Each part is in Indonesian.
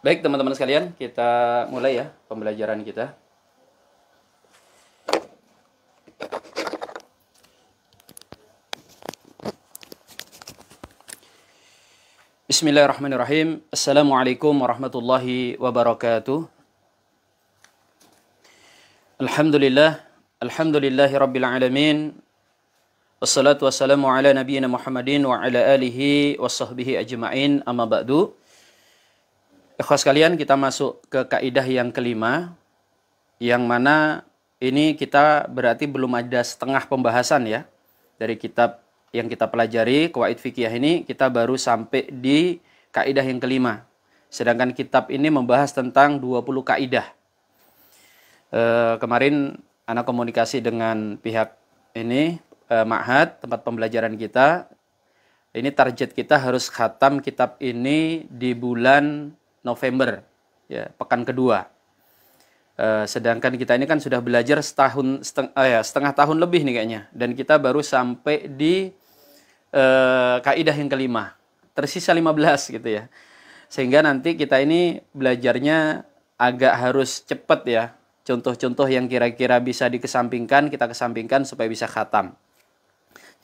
Baik teman-teman sekalian, kita mulai ya pembelajaran kita. Bismillahirrahmanirrahim. Assalamualaikum warahmatullahi wabarakatuh. Alhamdulillahi rabbil alamin. Wassalatu wassalamu ala nabiyyina Muhammadin wa ala alihi washabbihi ajma'in, amma ba'du. Ikhwas sekalian, kita masuk ke kaidah yang kelima, yang mana ini kita berarti belum ada setengah pembahasan ya. Dari kitab yang kita pelajari, Qawaid Fiqhiyah ini, kita baru sampai di kaidah yang kelima. Sedangkan kitab ini membahas tentang 20 kaidah. Kemarin anak komunikasi dengan pihak ini, Ma'had, tempat pembelajaran kita. Ini target kita harus khatam kitab ini di bulan November, ya, pekan kedua. Sedangkan kita ini kan sudah belajar setengah tahun lebih nih kayaknya. Dan kita baru sampai di kaidah yang kelima. Tersisa 15 gitu ya. Sehingga nanti kita ini belajarnya agak harus cepat ya. Contoh-contoh yang kira-kira bisa dikesampingkan, kita kesampingkan supaya bisa khatam.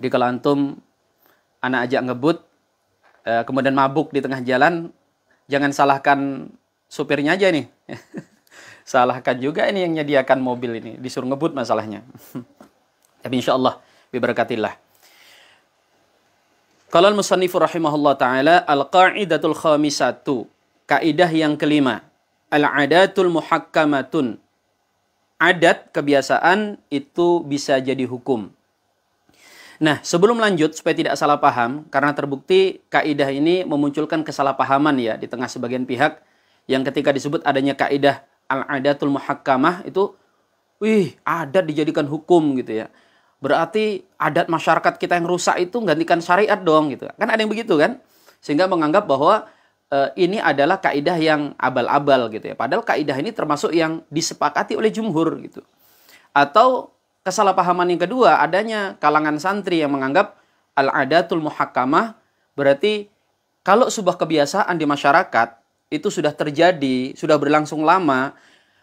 Jadi kalau antum anak ajak ngebut, kemudian mabuk di tengah jalan, jangan salahkan supirnya aja nih. Salahkan juga ini yang menyediakan mobil ini. Disuruh ngebut masalahnya. Tapi insyaAllah, biberakatillah. Qala al-musannifu rahimahullah ta'ala, al-qa'idatul khamisatu. Kaidah yang kelima. Al-adatul muhakkamatun. Adat, kebiasaan, itu bisa jadi hukum. Nah, sebelum lanjut, supaya tidak salah paham, karena terbukti kaidah ini memunculkan kesalahpahaman ya, di tengah sebagian pihak, yang ketika disebut adanya kaidah al-adatul muhakkamah, itu, adat dijadikan hukum gitu ya. Berarti adat masyarakat kita yang rusak itu gantikan syariat dong gitu. Kan ada yang begitu kan? Sehingga menganggap bahwa ini adalah kaidah yang abal-abal gitu ya. Padahal kaidah ini termasuk yang disepakati oleh jumhur gitu. Atau kesalahpahaman yang kedua, adanya kalangan santri yang menganggap al-adatul muhakkamah berarti kalau sebuah kebiasaan di masyarakat itu sudah terjadi, sudah berlangsung lama,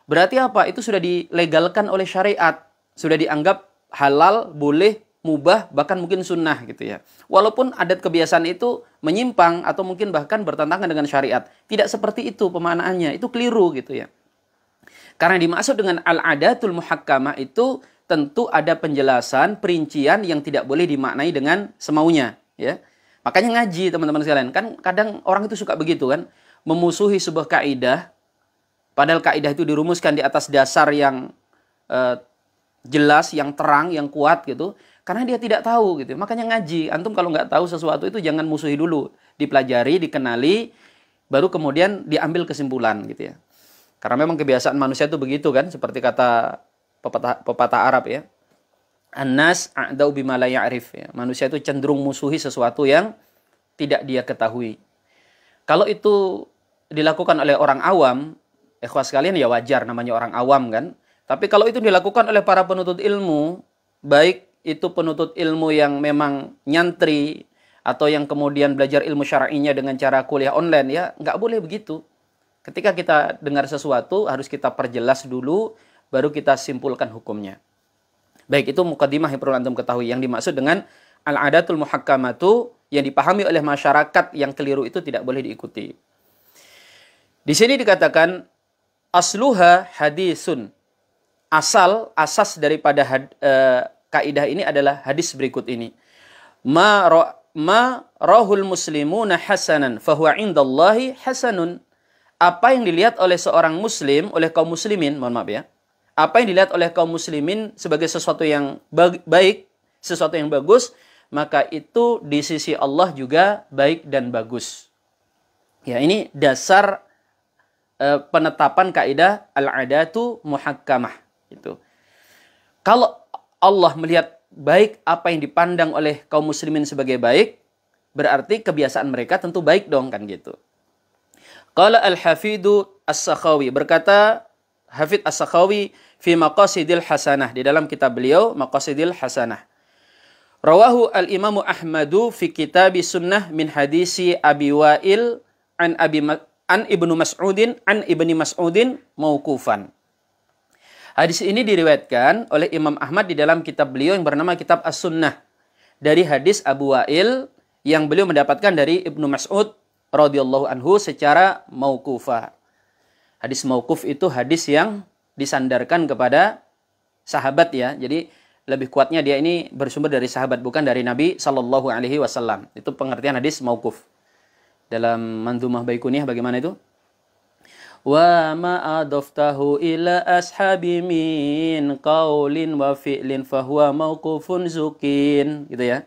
berarti apa? Itu sudah dilegalkan oleh syariat, sudah dianggap halal, boleh, mubah, bahkan mungkin sunnah gitu ya. Walaupun adat kebiasaan itu menyimpang atau mungkin bahkan bertentangan dengan syariat. Tidak seperti itu pemaknaannya, itu keliru gitu ya. Karena dimaksud dengan al-adatul muhakkamah itu tentu ada penjelasan, perincian yang tidak boleh dimaknai dengan semaunya ya. Makanya ngaji teman-teman sekalian. Kan kadang orang itu suka begitu kan, memusuhi sebuah kaidah padahal kaidah itu dirumuskan di atas dasar yang jelas, yang terang, yang kuat gitu, karena dia tidak tahu gitu. Makanya ngaji. Antum kalau nggak tahu sesuatu itu jangan musuhi dulu, dipelajari, dikenali, baru kemudian diambil kesimpulan gitu ya. Karena memang kebiasaan manusia itu begitu kan, seperti kata pepatah Arab ya. An-nas a'dau bima la ya'rif ya. Manusia itu cenderung musuhi sesuatu yang tidak dia ketahui. Kalau itu dilakukan oleh orang awam, ikhwas sekalian ya wajar, namanya orang awam kan. Tapi kalau itu dilakukan oleh para penuntut ilmu, baik itu penuntut ilmu yang memang nyantri, atau yang kemudian belajar ilmu syar'inya dengan cara kuliah online ya, nggak boleh begitu. Ketika kita dengar sesuatu, harus kita perjelas dulu, baru kita simpulkan hukumnya. Baik, itu muqaddimah yang perlu antum ketahui. Yang dimaksud dengan al-adatul muhakkamatu, yang dipahami oleh masyarakat yang keliru itu tidak boleh diikuti. Di sini dikatakan, asluha hadisun. Asas daripada kaidah ini adalah hadis berikut ini. Ma rahul muslimuna hasanan fahuwa indallahi hasanun. Apa yang dilihat oleh seorang muslim, oleh kaum muslimin, mohon maaf ya. Apa yang dilihat oleh kaum muslimin sebagai sesuatu yang baik, sesuatu yang bagus, maka itu di sisi Allah juga baik dan bagus. Ya, ini dasar penetapan kaidah al-adatu muhakkamah. Itu. Kalau Allah melihat baik apa yang dipandang oleh kaum muslimin sebagai baik, berarti kebiasaan mereka tentu baik dong kan gitu. Qala al-Hafidhu As-Sakhawi, berkata Hafidh As-Sakhawi fi Maqasidil Hasanah, di dalam kitab beliau Maqasidil Hasanah. Rawahu al-Imamu Ahmadu fi kitab sunnah min hadisi Abi Wa'il an an ibni Mas'udin mauqufan. Hadis ini diriwayatkan oleh Imam Ahmad di dalam kitab beliau yang bernama Kitab As-Sunnah dari hadis Abu Wa'il yang beliau mendapatkan dari Ibnu Mas'ud radhiyallahu anhu secara mauqufah. Hadis mauquf itu hadis yang disandarkan kepada sahabat ya. Jadi lebih kuatnya dia ini bersumber dari sahabat bukan dari Nabi sallallahu alaihi wasallam. Itu pengertian hadis mauquf. Dalam Mandhumah Baikuniyah bagaimana itu? Wa ma adaftahu ila ashabi min qaulin wa fi'lin fahuwa mauqufun zukin, gitu ya.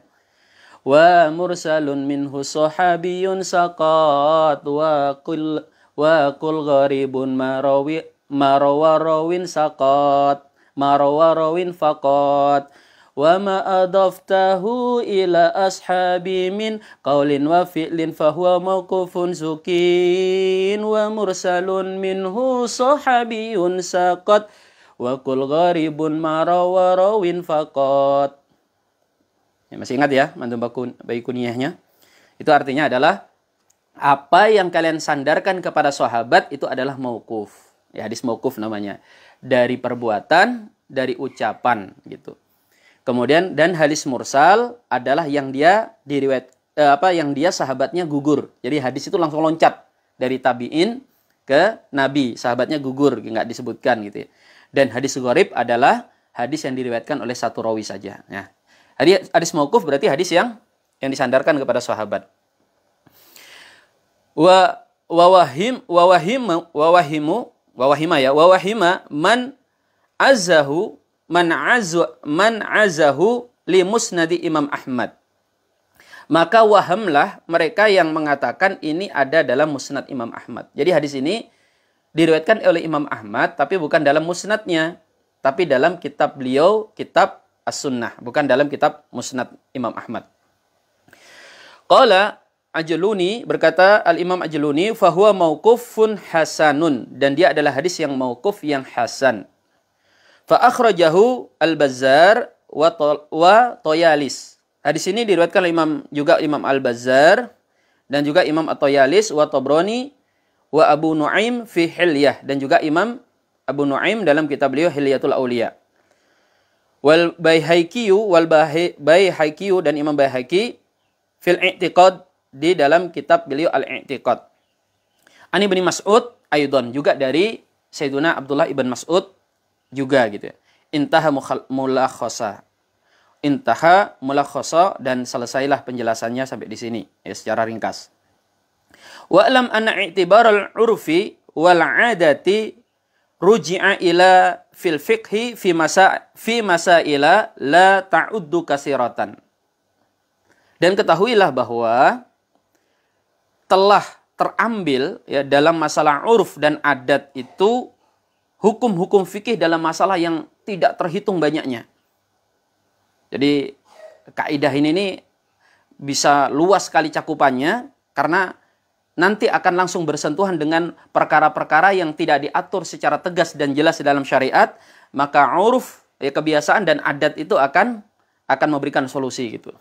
Wa mursalun minhu sahabiyun saqat wa qul gharibun marawarawin saqat marawarawin faqat wa ma adaftahu ila ashabi min qaulin wa fi'lin fahuwa mauqufun zukin wa mursalun minhu sahabiyun saqat wa qul gharibun marawarawin faqat. Ya, masih ingat ya Mandhum Baikuniyahnya? Itu artinya adalah apa yang kalian sandarkan kepada sahabat itu adalah mauquf. Ya, hadis mauquf namanya. Dari perbuatan, dari ucapan gitu. Kemudian dan hadis mursal adalah yang dia yang dia sahabatnya gugur. Jadi hadis itu langsung loncat dari tabi'in ke nabi, sahabatnya gugur, enggak disebutkan gitu ya. Dan hadis gharib adalah hadis yang diriwayatkan oleh satu rawi saja. Ya. Hadis mauquf berarti hadis yang disandarkan kepada sahabat. Wawahima man azahu li musnadi Imam Ahmad. Maka wahamlah mereka yang mengatakan ini ada dalam musnad Imam Ahmad. Jadi hadis ini diriwayatkan oleh Imam Ahmad tapi bukan dalam musnadnya, tapi dalam kitab beliau, kitab As-Sunnah, bukan dalam kitab musnad Imam Ahmad. Qala Ajluni, berkata Al-Imam Ajluni, fahuwa mauqufun hasanun, dan dia adalah hadis yang mauquf yang hasan. Fa akhrajahu Al-Bazzar wa Toyalis. Hadis ini diriwayatkan oleh Imam Al-Bazzar dan juga Imam At-Toyalis wa Tabrani wa Abu Nuaim fi Hilyah, dan juga Imam Abu Nuaim dalam kitab beliau Hilyatul Auliya. Wal Baihaqi dan Imam Baihaqi fil I'tiqad, di dalam kitab beliau Al-I'tiqad. Ani bin Mas'ud aidan, juga dari Sayyiduna Abdullah ibn Mas'ud juga gitu ya. Intaha mulakhasa, dan selesailah penjelasannya sampai di sini ya, secara ringkas. Wa alam anna i'tibaral urfi wal 'adati ruji'a ila fil fiqhi fi masaila la ta'uddu kasiratan. Dan ketahuilah bahwa telah terambil ya dalam masalah uruf dan adat itu hukum-hukum fikih dalam masalah yang tidak terhitung banyaknya. Jadi kaidah ini bisa luas sekali cakupannya karena nanti akan langsung bersentuhan dengan perkara-perkara yang tidak diatur secara tegas dan jelas dalam syariat, maka uruf ya, kebiasaan dan adat itu akan memberikan solusi gitu.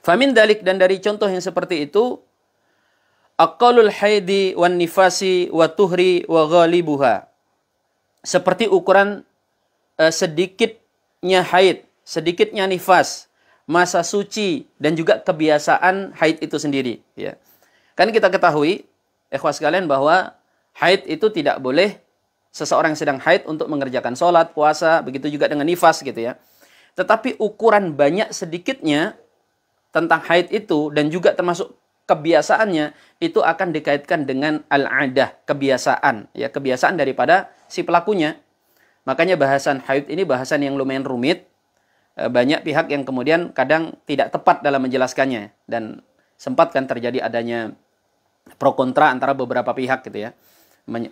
Famin dalik, dan dari contoh yang seperti itu, aqallul haidi wan nifasi wa tuhri wa ghalibuha. Seperti ukuran sedikitnya haid, sedikitnya nifas, masa suci, dan juga kebiasaan haid itu sendiri. Ya. Kan kita ketahui, ikhwas sekalian, bahwa haid itu tidak boleh seseorang yang sedang haid untuk mengerjakan sholat, puasa, begitu juga dengan nifas gitu ya. Tetapi ukuran banyak sedikitnya tentang haid itu dan juga termasuk kebiasaannya itu akan dikaitkan dengan al-adah, kebiasaan, ya, kebiasaan daripada si pelakunya. Makanya bahasan haid ini bahasan yang lumayan rumit. Banyak pihak yang kemudian kadang tidak tepat dalam menjelaskannya, dan sempat kan terjadi adanya pro kontra antara beberapa pihak gitu ya,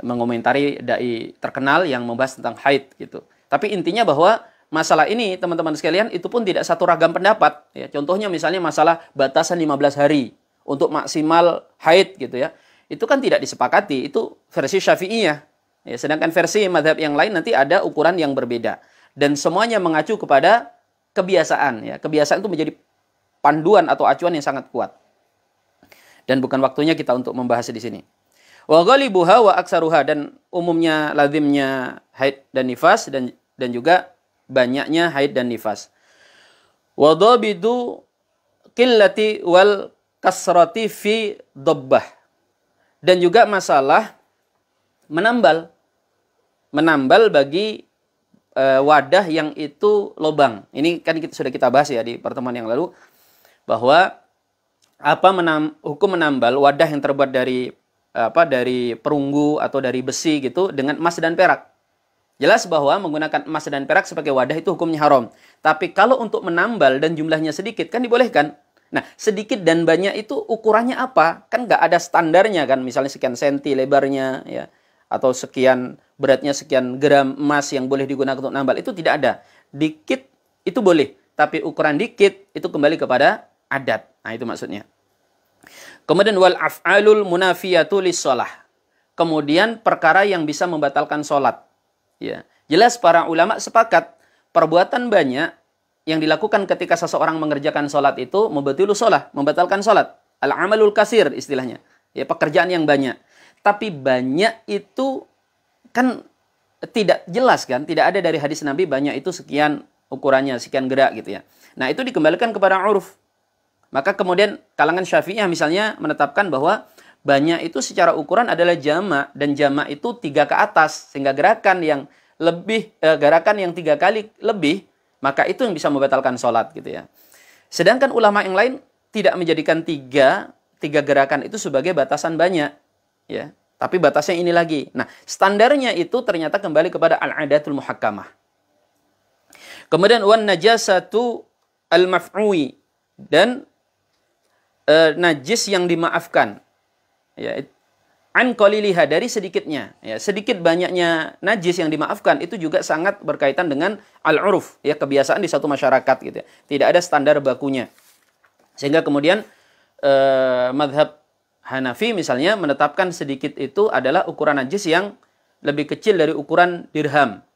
mengomentari dai terkenal yang membahas tentang haid gitu. Tapi intinya bahwa masalah ini teman-teman sekalian itu pun tidak satu ragam pendapat ya. Contohnya misalnya masalah batasan 15 hari untuk maksimal haid gitu ya. Itu kan tidak disepakati, itu versi Syafi'iyah. Ya, sedangkan versi mazhab yang lain nanti ada ukuran yang berbeda, dan semuanya mengacu kepada kebiasaan ya. Kebiasaan itu menjadi panduan atau acuan yang sangat kuat. Dan bukan waktunya kita untuk membahas di sini. Wa ghalibuha wa aksaruha, dan umumnya lazimnya haid dan nifas, dan juga banyaknya haid dan nifas. Wa dhabitu qillati wal kasrati fi dhabbah, dan juga masalah menambal bagi wadah yang itu lobang. Ini kan sudah kita bahas ya di pertemuan yang lalu, bahwa hukum menambal wadah yang terbuat dari perunggu atau dari besi gitu dengan emas dan perak. Jelas bahwa menggunakan emas dan perak sebagai wadah itu hukumnya haram. Tapi kalau untuk menambal dan jumlahnya sedikit kan dibolehkan. Nah, sedikit dan banyak itu ukurannya apa? Kan nggak ada standarnya kan. Misalnya sekian senti lebarnya ya, atau sekian beratnya sekian gram emas yang boleh digunakan untuk nambal. Itu tidak ada. Dikit itu boleh. Tapi ukuran dikit itu kembali kepada adat. Nah, itu maksudnya. Kemudian wal af'alul munafiyatu lis-shalah. Kemudian perkara yang bisa membatalkan salat. Ya, jelas para ulama sepakat perbuatan banyak yang dilakukan ketika seseorang mengerjakan salat itu membatalkan salat. Al-amalul kasir istilahnya. Ya, pekerjaan yang banyak. Tapi banyak itu kan tidak jelas kan, tidak ada dari hadis Nabi banyak itu sekian ukurannya, sekian gerak gitu ya. Nah, itu dikembalikan kepada uruf. Maka kemudian kalangan Syafi'iyah misalnya menetapkan bahwa banyak itu secara ukuran adalah jamak, dan jamak itu 3 ke atas, sehingga gerakan yang 3 kali lebih, maka itu yang bisa membatalkan sholat gitu ya. Sedangkan ulama yang lain tidak menjadikan tiga gerakan itu sebagai batasan banyak ya. Tapi batasnya ini lagi. Nah, standarnya itu ternyata kembali kepada al-adatul muhakkamah. Kemudian wan najasatu al-maf'ui, dan najis yang dimaafkan. Ya, an qaliliha, dari sedikitnya. Ya, sedikit banyaknya najis yang dimaafkan itu juga sangat berkaitan dengan al-uruf, ya, kebiasaan di satu masyarakat gitu ya. Tidak ada standar bakunya. Sehingga kemudian madhab Hanafi misalnya menetapkan sedikit itu adalah ukuran najis yang lebih kecil dari ukuran dirham.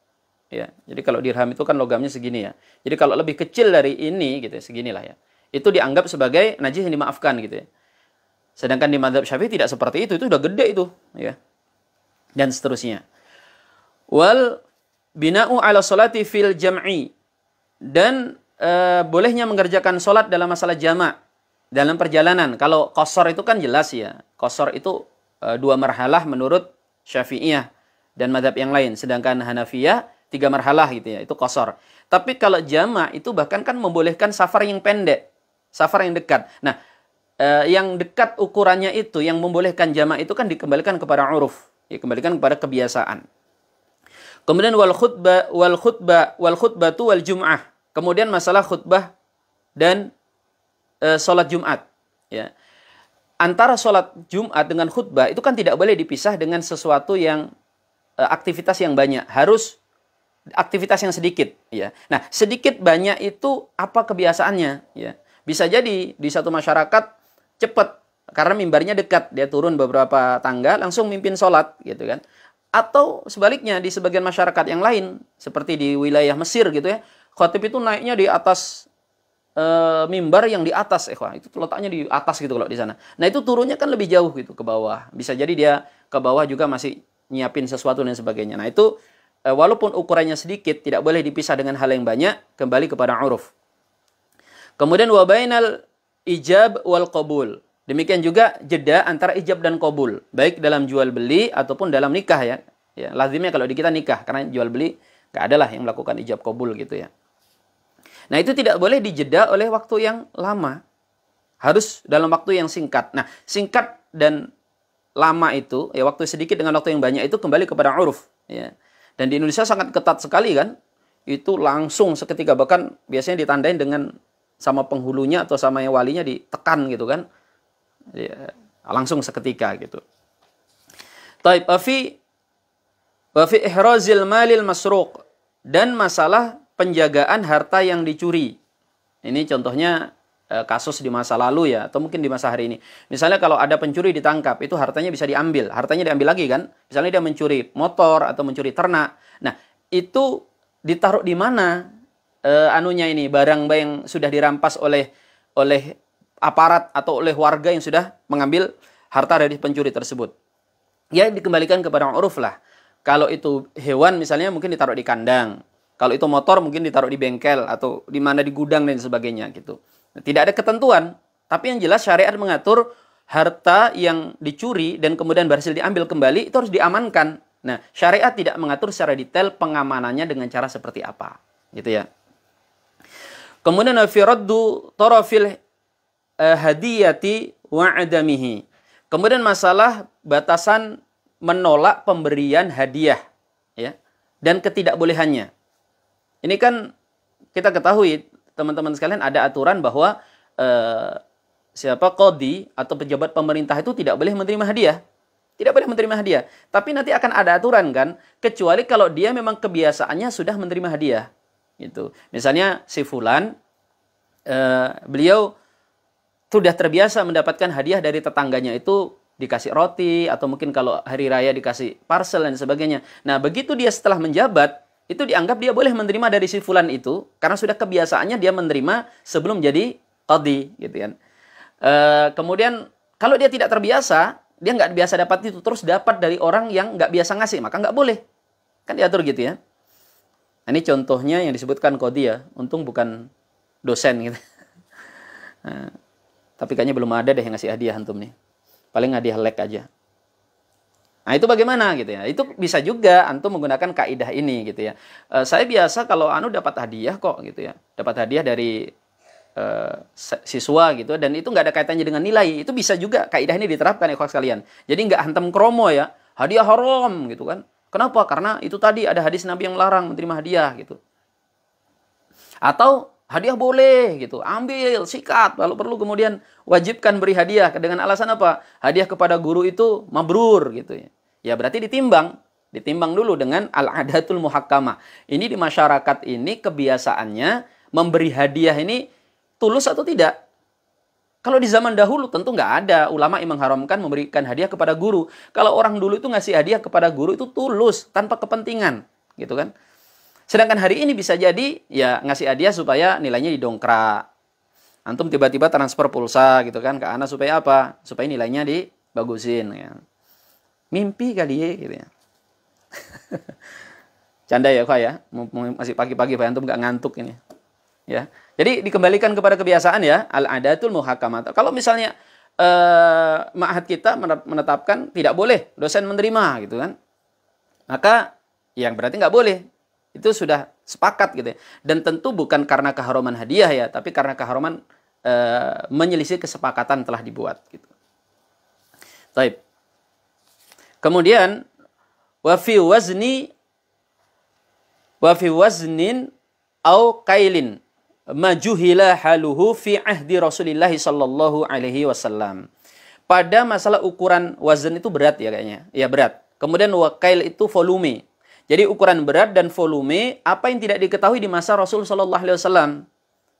Ya, jadi kalau dirham itu kan logamnya segini ya. Jadi kalau lebih kecil dari ini gitu ya, seginilah ya. Itu dianggap sebagai najis yang dimaafkan gitu ya. Sedangkan di mazhab Syafi'i tidak seperti itu udah gede itu ya. Dan seterusnya. Wal bina'u 'ala sholati fil jam'i, dan bolehnya mengerjakan salat dalam masalah jamak dalam perjalanan. Kalau qasar itu kan jelas ya. Qasar itu 2 marhalah menurut Syafi'iyah dan mazhab yang lain. Sedangkan Hanafiyah 3 marhalah gitu ya. Itu qasar. Tapi kalau jamak itu bahkan kan membolehkan safar yang pendek, safar yang dekat. Nah, yang dekat ukurannya itu yang membolehkan jamak itu kan dikembalikan kepada uruf, dikembalikan kepada kebiasaan. Kemudian wal khutbatu wal jum'ah. Kemudian masalah khutbah dan salat Jumat, ya. Antara salat Jumat dengan khutbah itu kan tidak boleh dipisah dengan sesuatu yang aktivitas yang banyak, harus aktivitas yang sedikit, ya. Nah, sedikit banyak itu apa kebiasaannya, ya. Bisa jadi di satu masyarakat cepat karena mimbarnya dekat, dia turun beberapa tangga langsung mimpin sholat gitu kan. Atau sebaliknya di sebagian masyarakat yang lain seperti di wilayah Mesir gitu ya, khatib itu naiknya di atas mimbar yang di atas, itu letaknya di atas gitu kalau di sana. Nah, itu turunnya kan lebih jauh gitu ke bawah. Bisa jadi dia ke bawah juga masih nyiapin sesuatu dan sebagainya. Nah, itu walaupun ukurannya sedikit tidak boleh dipisah dengan hal yang banyak, kembali kepada uruf. Kemudian wa bainal ijab wal qabul. Demikian juga jeda antara ijab dan qabul, baik dalam jual beli ataupun dalam nikah ya. Ya, lazimnya kalau di kita nikah, karena jual beli enggak adalah yang melakukan ijab qabul gitu ya. Nah, itu tidak boleh dijeda oleh waktu yang lama. Harus dalam waktu yang singkat. Nah, singkat dan lama itu, ya waktu sedikit dengan waktu yang banyak itu kembali kepada uruf ya. Dan di Indonesia sangat ketat sekali kan. Itu langsung seketika, bahkan biasanya ditandain dengan sama penghulunya atau sama yang walinya ditekan gitu kan. Ya, langsung seketika gitu. Taib wa fi ihrazil malil masruq, dan masalah penjagaan harta yang dicuri. Ini contohnya kasus di masa lalu ya, atau mungkin di masa hari ini. Misalnya kalau ada pencuri ditangkap, itu hartanya bisa diambil. Hartanya diambil lagi kan. Misalnya dia mencuri motor atau mencuri ternak. Nah, itu ditaruh di mana barang yang sudah dirampas oleh aparat atau oleh warga yang sudah mengambil harta dari pencuri tersebut. ya dikembalikan kepada uruf lah. Kalau itu hewan misalnya mungkin ditaruh di kandang. Kalau itu motor mungkin ditaruh di bengkel atau di mana di gudang dan sebagainya gitu. Tidak ada ketentuan, tapi yang jelas syariat mengatur harta yang dicuri dan kemudian berhasil diambil kembali itu harus diamankan. Nah, syariat tidak mengatur secara detail pengamanannya dengan cara seperti apa, gitu ya. Kemudian fi raddu tarafil hadiyati wa adamihi. Kemudian masalah batasan menolak pemberian hadiah, ya, dan ketidakbolehannya. Ini kan kita ketahui teman-teman sekalian ada aturan bahwa siapa qadhi atau pejabat pemerintah itu tidak boleh menerima hadiah. Tidak boleh menerima hadiah. Tapi nanti akan ada aturan kan, kecuali kalau dia memang kebiasaannya sudah menerima hadiah. Gitu. Misalnya si fulan beliau sudah terbiasa mendapatkan hadiah dari tetangganya itu dikasih roti atau mungkin kalau hari raya dikasih parcel dan sebagainya. Nah, begitu dia setelah menjabat itu dianggap dia boleh menerima dari si fulan itu karena sudah kebiasaannya dia menerima sebelum jadi qadhi gitu kan. Kemudian kalau dia tidak terbiasa, dia nggak biasa dapat itu terus dapat dari orang yang nggak biasa ngasih, maka nggak boleh. Kan diatur gitu ya. Nah, ini contohnya yang disebutkan qadhi ya. Untung bukan dosen gitu. Nah, tapi kayaknya belum ada deh yang ngasih hadiah antum nih. Paling hadiah lek aja. Nah, itu bagaimana gitu ya. Itu bisa juga antum menggunakan kaidah ini gitu ya. Saya biasa kalau dapat hadiah kok gitu ya. Dapat hadiah dari siswa gitu dan itu nggak ada kaitannya dengan nilai. Itu bisa juga kaidah ini diterapkan ya sekalian. Jadi nggak hantam kromo ya. Hadiah haram gitu kan. Kenapa? Karena itu tadi ada hadis Nabi yang melarang menerima hadiah gitu. Atau hadiah boleh gitu, ambil, sikat, lalu perlu kemudian wajibkan beri hadiah dengan alasan apa? Hadiah kepada guru itu mabrur gitu ya. Ya berarti ditimbang dulu dengan al-adatul muhakkamah. Ini di masyarakat ini kebiasaannya memberi hadiah ini tulus atau tidak? Kalau di zaman dahulu tentu nggak ada ulama yang mengharamkan memberikan hadiah kepada guru. Kalau orang dulu itu ngasih hadiah kepada guru itu tulus, tanpa kepentingan, gitu kan? Sedangkan hari ini bisa jadi ya ngasih hadiah supaya nilainya didongkrak. Antum tiba-tiba transfer pulsa gitu kan ke anak supaya apa? Supaya nilainya dibagusin. Ya. Mimpi kali ya, gitu ya. Canda ya Pak ya, masih pagi-pagi Pak antum nggak ngantuk ini. Ya, jadi dikembalikan kepada kebiasaan ya, al-adatul muhakkamah. Kalau misalnya ma'had kita menetapkan tidak boleh dosen menerima gitu kan, maka yang berarti nggak boleh. Itu sudah sepakat gitu ya. Dan tentu bukan karena keharaman hadiah ya, tapi karena keharaman menyelisih kesepakatan telah dibuat gitu. Baik. Kemudian wa fi waznin au kailin majuhila haluhu fi ahdi Rasulillah sallallahu alaihi wasallam. Pada masalah ukuran wazn itu berat ya kayaknya. Ya berat. Kemudian wakail itu volume. Jadi ukuran berat dan volume apa yang tidak diketahui di masa Rasul sallallahu alaihi wasallam.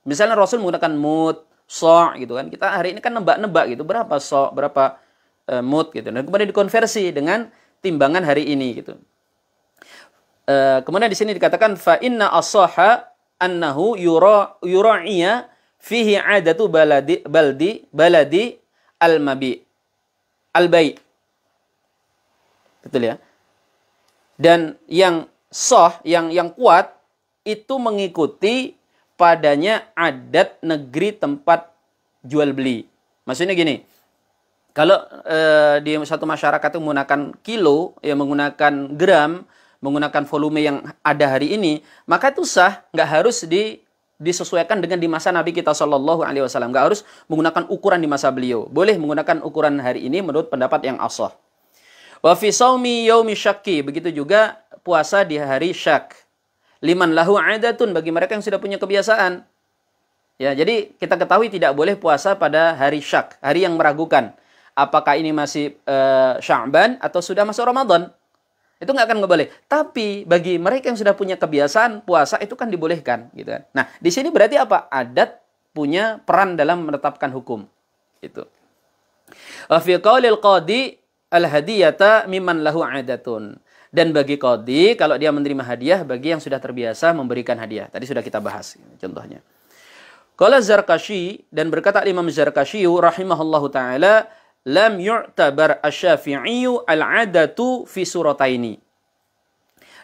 Misalnya Rasul menggunakan mud, so' gitu kan. Kita hari ini kan nebak-nebak gitu berapa so', berapa mud gitu. Dan kemudian dikonversi dengan timbangan hari ini gitu. Kemudian di sini dikatakan fa inna as-sahha annahu yura'iya fihi 'adatu baladi al-bai. Betul ya? Dan yang sah, yang kuat itu mengikuti padanya adat negeri tempat jual beli. Maksudnya gini, kalau di satu masyarakat itu menggunakan kilo, ya menggunakan gram, menggunakan volume yang ada hari ini, maka itu sah, nggak harus disesuaikan dengan di masa Nabi kita Shallallahu Alaihi Wasallam, nggak harus menggunakan ukuran di masa beliau. Boleh menggunakan ukuran hari ini menurut pendapat yang ashah. Wa fi shaumi yaumi syakki, begitu juga puasa di hari syak. Liman lahu 'adatun, bagi mereka yang sudah punya kebiasaan. Ya, jadi kita ketahui tidak boleh puasa pada hari syak, hari yang meragukan. Apakah ini masih Sya'ban atau sudah masuk Ramadan? Itu nggak akan boleh. Tapi bagi mereka yang sudah punya kebiasaan puasa itu kan dibolehkan, gitu kan. Nah, di sini berarti apa? Adat punya peran dalam menetapkan hukum. Itu. Wa fi qaulil qadi al-hadiyata mimman lahu 'adatun. Dan bagi qadhi, kalau dia menerima hadiah, bagi yang sudah terbiasa memberikan hadiah. Tadi sudah kita bahas contohnya. Qala Zarkashi, dan berkata Imam Zarkashi rahimahullahu taala, lam yu'tabar asy-Syafi'i al-'adatu fi surataini.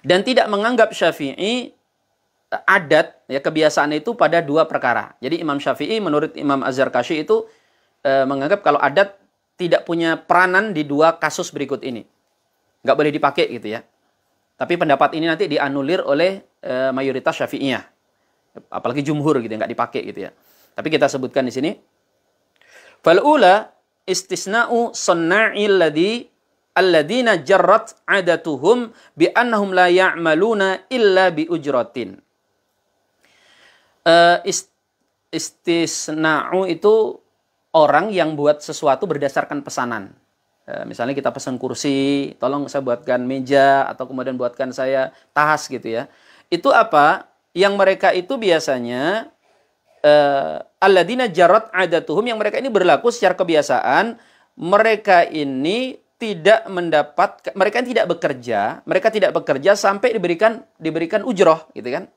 Dan tidak menganggap Syafi'i adat, ya, kebiasaan itu pada dua perkara. Jadi Imam Syafi'i menurut Imam Az-Zarkashi itu menganggap kalau adat tidak punya peranan di dua kasus berikut ini. Nggak boleh dipakai gitu ya. Tapi pendapat ini nanti dianulir oleh mayoritas Syafi'iyah. Apalagi jumhur gitu, nggak dipakai gitu ya. Tapi kita sebutkan di sini. Fal'ula istisna'u sunna'il alladhina jarrat 'adatuhum bi annahum la ya'maluna illa bi ujratin. Istisna'u itu orang yang buat sesuatu berdasarkan pesanan. Misalnya kita pesan kursi, tolong saya buatkan meja, atau kemudian buatkan saya tas gitu ya. Itu apa? Yang mereka itu biasanya alladzina jarat adatuhum, yang mereka ini berlaku secara kebiasaan, mereka ini tidak mendapat, mereka tidak bekerja sampai diberikan ujroh gitu kan.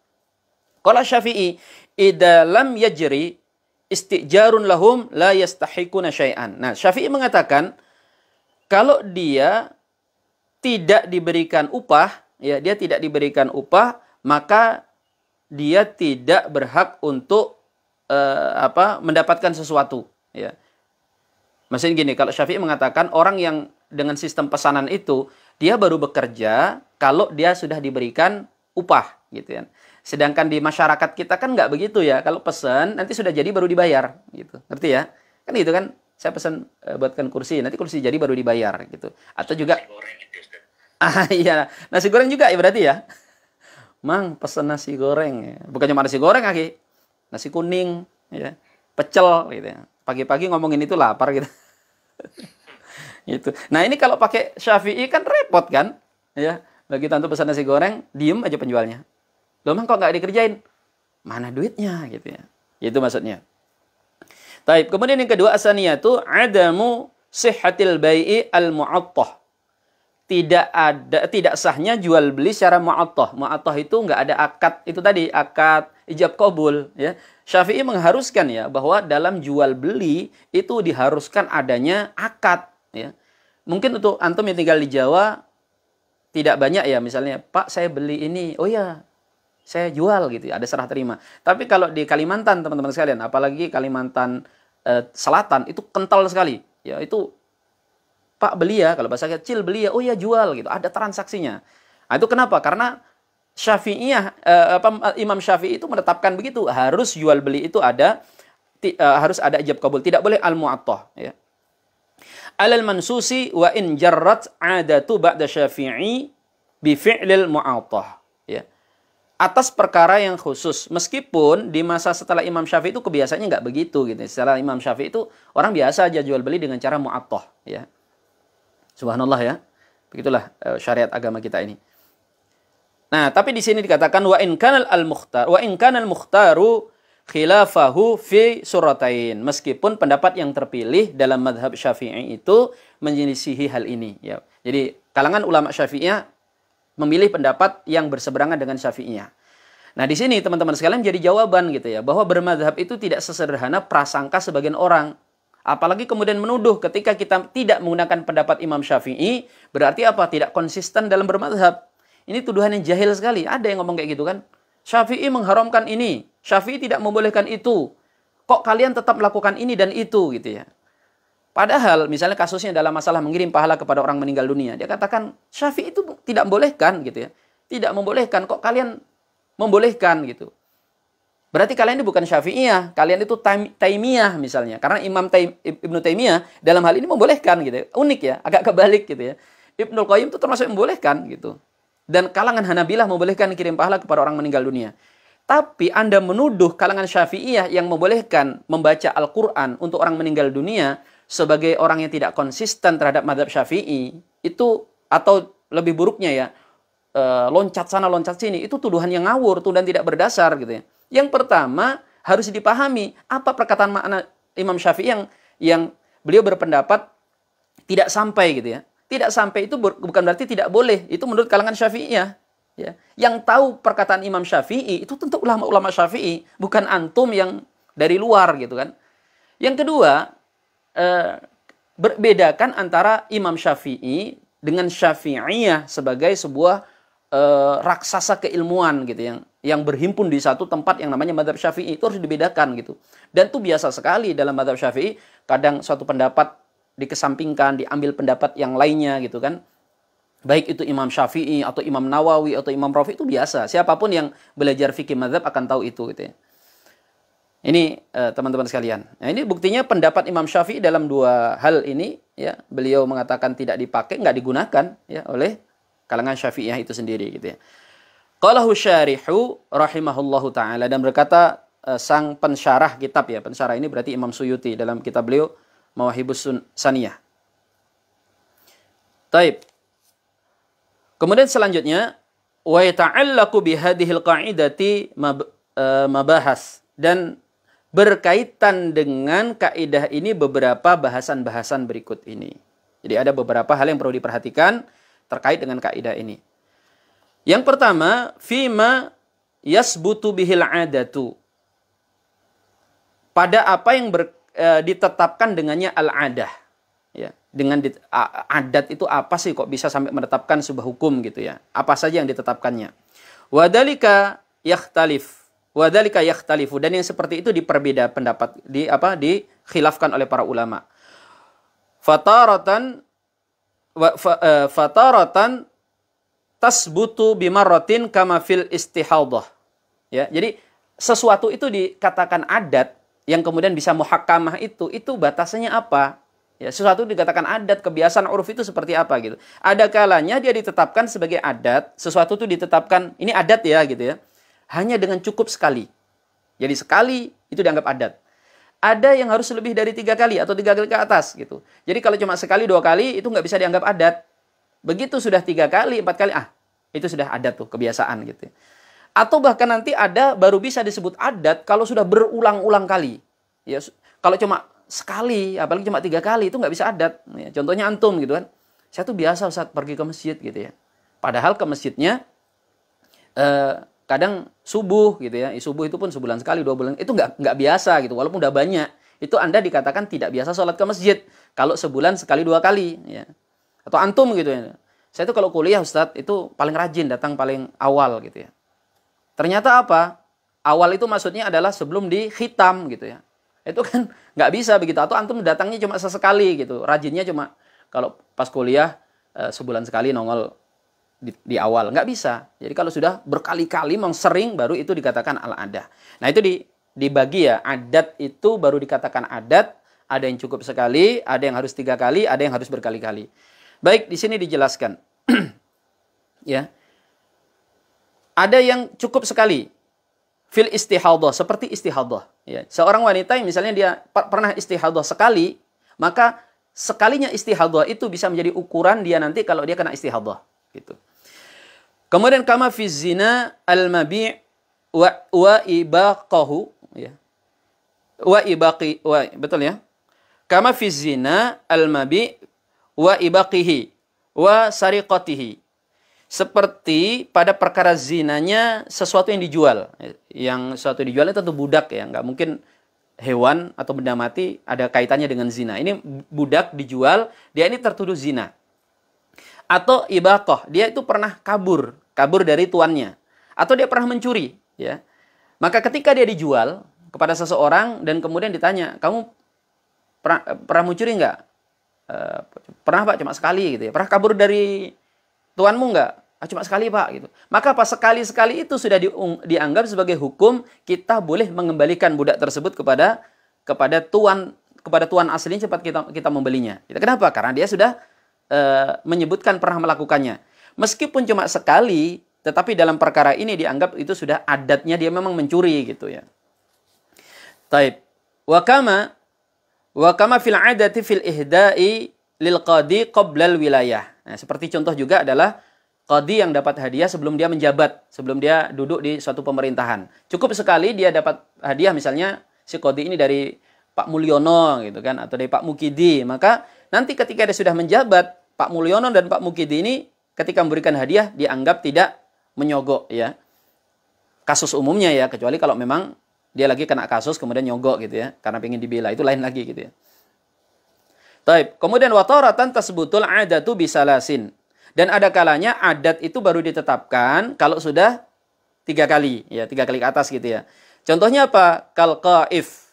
Qala Syafi'i, idza lam yajri istijarun lahum la yastahiquna syai'an. Nah, Syafi'i mengatakan kalau dia tidak diberikan upah, ya, dia tidak diberikan upah, maka dia tidak berhak untuk mendapatkan sesuatu, ya. Maksudnya gini, kalau Syafi'i mengatakan orang yang dengan sistem pesanan itu dia baru bekerja kalau dia sudah diberikan upah, gitu kan. Sedangkan di masyarakat kita kan nggak begitu ya. Kalau pesan nanti sudah jadi baru dibayar, gitu. Ngerti ya? Kan gitu kan? Saya pesan buatkan kursi, nanti kursi jadi baru dibayar, gitu. Atau juga nasi goreng itu, Ustaz. Iya, nasi goreng juga ya berarti ya. Mang, pesan nasi goreng ya. Bukan cuma nasi goreng, Aki. Nasi kuning, ya. Pecel gitu ya. Pagi-pagi ngomongin itu lapar gitu. Gitu. Nah, ini kalau pakai Syafi'i kan repot kan? Ya. Bagi kita untuk pesan nasi goreng, diem aja penjualnya. Loh, Mang, kok nggak dikerjain? Mana duitnya gitu ya. Itu maksudnya. Taib. Kemudian yang kedua, asaniyatu adamu sihhatil bai'i al-mu'attah. Tidak sahnya jual beli secara mu'attah. Mu'attah itu nggak ada akad, itu tadi akad ijab qabul ya. Syafi'i mengharuskan ya bahwa dalam jual beli itu diharuskan adanya akad ya. Mungkin untuk antum yang tinggal di Jawa tidak banyak ya, misalnya, Pak saya beli ini, oh ya saya jual gitu, ada serah terima. Tapi kalau di Kalimantan teman-teman sekalian, apalagi Kalimantan Selatan itu kental sekali. Ya itu Pak beli ya, kalau bahasa kecil beli ya, oh ya jual gitu, ada transaksinya. Nah, itu kenapa? Karena Imam Syafi'i itu menetapkan begitu, harus jual beli itu harus ada ijab kabul, tidak boleh al-mu'attah ya. Alal mansusi wa in jarrat 'adatu ba'da Syafi'i bi fi'lil mu'attah ya. Atas perkara yang khusus, meskipun di masa setelah Imam Syafi'i itu kebiasaannya nggak begitu gitu. Setelah Imam Syafi'i itu orang biasa aja jual beli dengan cara mu'attah ya. Subhanallah ya. Begitulah syariat agama kita ini. Nah, tapi di sini dikatakan wa in kana al-mukhtaru khilafahu fi suratain. Meskipun pendapat yang terpilih dalam mazhab Syafi'i itu menyelisihi hal ini ya. Jadi kalangan ulama Syafi'iyah memilih pendapat yang berseberangan dengan Syafi'iyah. Nah, di sini teman-teman sekalian jadi jawaban gitu ya, bahwa bermadzhab itu tidak sesederhana prasangka sebagian orang. Apalagi kemudian menuduh ketika kita tidak menggunakan pendapat Imam Syafi'i, berarti apa? Tidak konsisten dalam bermadzhab. Ini tuduhan yang jahil sekali. Ada yang ngomong kayak gitu kan? Syafi'i mengharamkan ini, Syafi'i tidak membolehkan itu. Kok kalian tetap melakukan ini dan itu gitu ya? Padahal misalnya kasusnya dalam masalah mengirim pahala kepada orang meninggal dunia. Dia katakan Syafi'i itu tidak membolehkan gitu ya. Tidak membolehkan, kok kalian membolehkan gitu. Berarti kalian ini bukan Syafi'iyah, kalian itu Taimiyah misalnya. Karena Ibnu Taimiyah dalam hal ini membolehkan gitu. Unik ya, agak kebalik gitu ya. Ibnul Qayyim itu termasuk membolehkan gitu. Dan kalangan Hanabilah membolehkan kirim pahala kepada orang meninggal dunia. Tapi Anda menuduh kalangan Syafi'iyah yang membolehkan membaca Al-Quran untuk orang meninggal dunia sebagai orang yang tidak konsisten terhadap mazhab Syafi'i, itu, atau lebih buruknya ya, loncat sana loncat sini, itu tuduhan yang ngawur, tuduhan tidak berdasar gitu ya. Yang pertama harus dipahami apa perkataan makna Imam Syafi'i yang beliau berpendapat tidak sampai gitu ya. Tidak sampai itu bukan berarti tidak boleh. Itu menurut kalangan Syafi'iyah ya. Yang tahu perkataan Imam Syafi'i itu tentu ulama-ulama Syafi'i, bukan antum yang dari luar gitu kan. Yang kedua, Berbedakan antara Imam Syafi'i dengan Syafi'iyah sebagai sebuah raksasa keilmuan gitu yang berhimpun di satu tempat yang namanya mazhab Syafi'i. Itu harus dibedakan gitu. Dan itu biasa sekali dalam mazhab Syafi'i, kadang suatu pendapat dikesampingkan, diambil pendapat yang lainnya gitu kan. Baik itu Imam Syafi'i atau Imam Nawawi atau Imam Rafi, itu biasa. Siapapun yang belajar fikih mazhab akan tahu itu gitu ya. Ini teman-teman sekalian. Nah, ini buktinya pendapat Imam Syafi'i dalam dua hal ini ya, beliau mengatakan tidak dipakai, nggak digunakan ya oleh kalangan Syafi'iyah itu sendiri gitu ya. Qalahu syarihu rahimahullahu taala, dan berkata sang pensyarah kitab ya, pensyarah ini berarti Imam Suyuti dalam kitab beliau Mawahibus Saniyah. Taib. Kemudian selanjutnya wa yata'allaqu bihadhil qa'idati mabahas, dan berkaitan dengan kaidah ini beberapa bahasan-bahasan berikut ini. Jadi ada beberapa hal yang perlu diperhatikan terkait dengan kaidah ini. Yang pertama, fima yasbutu bihil adatu. Pada apa yang ditetapkan dengannya al-adah. Ya, dengan adat itu apa sih kok bisa sampai menetapkan sebuah hukum gitu ya? Apa saja yang ditetapkannya? Wadalika yakhtalifu, dan yang seperti itu diperbeda pendapat, dikhilafkan oleh para ulama. Fataratan tasbutu bimarratin kama fil istihadhah. Ya, jadi sesuatu itu dikatakan adat yang kemudian bisa muhakkamah, itu batasannya apa? Ya, sesuatu dikatakan adat, kebiasaan uruf itu seperti apa gitu. Ada kalanya dia ditetapkan sebagai adat, sesuatu itu ditetapkan ini adat ya gitu ya, hanya dengan cukup sekali. Jadi sekali itu dianggap adat. Ada yang harus lebih dari 3 kali atau 3 kali ke atas gitu. Jadi kalau cuma sekali 2 kali itu nggak bisa dianggap adat. Begitu sudah 3 kali, 4 kali, itu sudah adat tuh, kebiasaan gitu. Atau bahkan nanti ada baru bisa disebut adat kalau sudah berulang-ulang kali. Ya, kalau cuma sekali, apalagi cuma 3 kali, itu nggak bisa adat. Ya, contohnya antum gitu kan. Saya tuh biasa Ustaz pergi ke masjid gitu ya. Padahal ke masjidnya kadang subuh gitu ya. Subuh itu pun sebulan sekali, 2 bulan. Itu nggak biasa gitu. Walaupun udah banyak, itu Anda dikatakan tidak biasa sholat ke masjid. Kalau sebulan sekali 2 kali. Ya. Atau antum gitu ya. Saya tuh kalau kuliah Ustaz, itu paling rajin datang paling awal gitu ya. Ternyata apa? Awal itu maksudnya adalah sebelum dikhitam gitu ya. Itu kan nggak bisa begitu. Atau antum datangnya cuma sesekali gitu. Rajinnya cuma kalau pas kuliah sebulan sekali nongol di awal. Nggak bisa. Jadi kalau sudah berkali-kali memang sering, baru itu dikatakan al-adah. Nah itu dibagi ya. Adat itu baru dikatakan adat. Ada yang cukup sekali, ada yang harus 3 kali, ada yang harus berkali-kali. Baik, di sini dijelaskan. Ya. Ada yang cukup sekali. Fil istihadhah, seperti istihadhah. Ya. Seorang wanita yang misalnya dia pernah istihadhah sekali, maka sekalinya istihadhah itu bisa menjadi ukuran dia nanti kalau dia kena istihadhah. Gitu. Kemudian kama fi zina al-mabi' wa ibaqahu. Ya. Betul ya? Kama fi zina al-mabi' wa ibaqihi wa sariqatihi. Seperti pada perkara zinanya sesuatu yang dijual. Yang sesuatu dijual itu tentu budak ya. Nggak mungkin hewan atau benda mati ada kaitannya dengan zina. Ini budak dijual, dia ini tertuduh zina. Atau ibaqah, dia itu pernah kabur dari tuannya. Atau dia pernah mencuri. Ya. Maka ketika dia dijual kepada seseorang dan kemudian ditanya, kamu pernah mencuri nggak? Pernah Pak, cuma sekali gitu ya. Pernah kabur dari tuanmu nggak? Cuma sekali Pak gitu. Maka pas sekali-sekali itu sudah dianggap sebagai hukum, kita boleh mengembalikan budak tersebut kepada tuan aslinya cepat kita membelinya. Kenapa? Karena dia sudah menyebutkan pernah melakukannya. Meskipun cuma sekali, tetapi dalam perkara ini dianggap itu sudah adatnya dia memang mencuri gitu ya. Taib. Wa kama fil adati fil ihda'i lil qadi qabla al wilayah. Nah, seperti contoh juga adalah qadi yang dapat hadiah sebelum dia menjabat, sebelum dia duduk di suatu pemerintahan. Cukup sekali dia dapat hadiah, misalnya si qadi ini dari Pak Mulyono gitu kan, atau dari Pak Mukidi. Maka nanti ketika dia sudah menjabat, Pak Mulyono dan Pak Mukidi ini ketika memberikan hadiah dianggap tidak menyogok ya. Kasus umumnya ya, kecuali kalau memang dia lagi kena kasus kemudian nyogok gitu ya, karena pengen dibela, itu lain lagi gitu ya. Taib. Kemudian wataratan tasbutul adatu bisalasin. Dan ada kalanya adat itu baru ditetapkan kalau sudah 3 kali, ya 3 kali ke atas gitu ya. Contohnya apa? Kal qaif.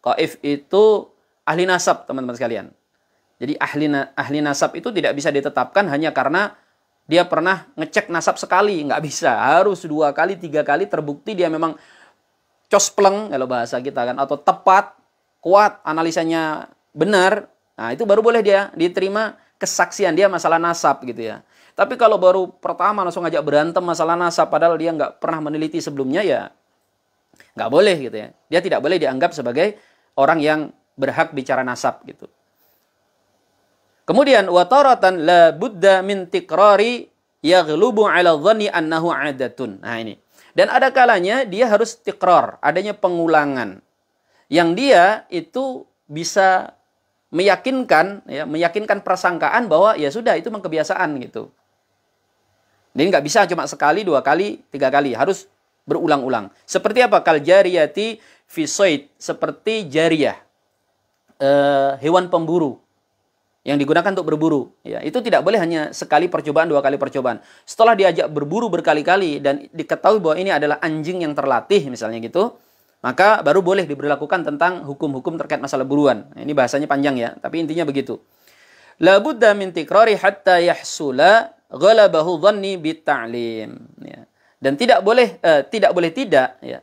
Qaif itu ahli nasab, teman-teman sekalian. Jadi ahli nasab itu tidak bisa ditetapkan hanya karena dia pernah ngecek nasab sekali, nggak bisa. Harus 2 kali, 3 kali terbukti dia memang cospleng kalau bahasa kita kan, atau tepat, kuat, analisanya benar. Nah, itu baru boleh dia diterima kesaksian dia masalah nasab gitu ya. Tapi kalau baru pertama langsung ngajak berantem masalah nasab padahal dia nggak pernah meneliti sebelumnya, ya nggak boleh gitu ya. Dia tidak boleh dianggap sebagai orang yang berhak bicara nasab gitu. Kemudian wataratan la budda min tikrari yaghlubu 'ala dhanni annahu 'adatun. Nah ini. Dan ada kalanya dia harus tikrar, adanya pengulangan. Yang dia itu bisa meyakinkan prasangkaan bahwa ya sudah itu memang kebiasaan gitu. Jadi nggak bisa cuma sekali, 2 kali, 3 kali, harus berulang-ulang. Seperti apa? Kal jariyati fi sayd, seperti jariyah, hewan pemburu yang digunakan untuk berburu. Ya, itu tidak boleh hanya sekali percobaan, 2 kali percobaan. Setelah diajak berburu berkali-kali dan diketahui bahwa ini adalah anjing yang terlatih misalnya gitu, maka baru boleh diberlakukan tentang hukum-hukum terkait masalah buruan. Nah, ini bahasanya panjang ya, tapi intinya begitu. La budda min tikrari hatta yahsula ghalabahu dhanni bitta'lim. Ya. Dan tidak boleh tidak ya.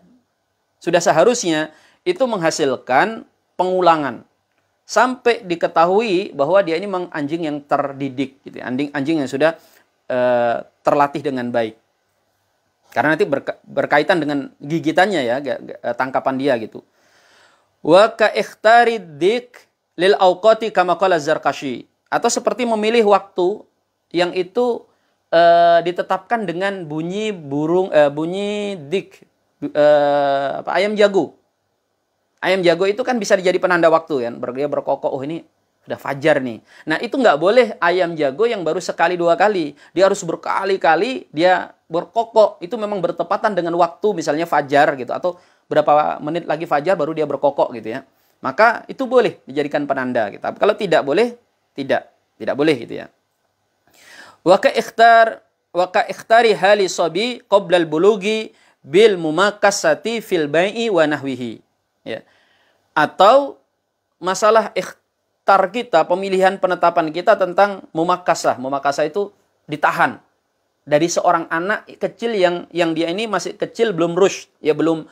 Sudah seharusnya itu menghasilkan pengulangan sampai diketahui bahwa dia ini memang anjing yang terdidik gitu. Anjing yang sudah terlatih dengan baik. Karena nanti berkaitan dengan gigitannya ya, tangkapan dia gitu. Wa ka ikhtari dik lil awqati kama qala Zarkashi. Atau seperti memilih waktu yang itu ditetapkan dengan bunyi bunyi dik, ayam jago. Ayam jago itu kan bisa jadi penanda waktu kan. Dia berkokok, oh ini sudah fajar nih. Nah itu nggak boleh ayam jago yang baru sekali 2 kali. Dia harus berkali-kali dia berkokok. Itu memang bertepatan dengan waktu misalnya fajar gitu. Atau berapa menit lagi fajar baru dia berkokok gitu ya. Maka itu boleh dijadikan penanda gitu. Kalau tidak boleh, tidak boleh gitu ya. Wa ka ikhtari hali sabi qabla al-bulughi bil mumakasati fil bai'i wa nahwihi. Ya. Atau masalah ikhtar kita, pemilihan penetapan kita tentang mumakasah. Mumakasah itu ditahan dari seorang anak kecil yang dia ini masih kecil, belum rushd, ya belum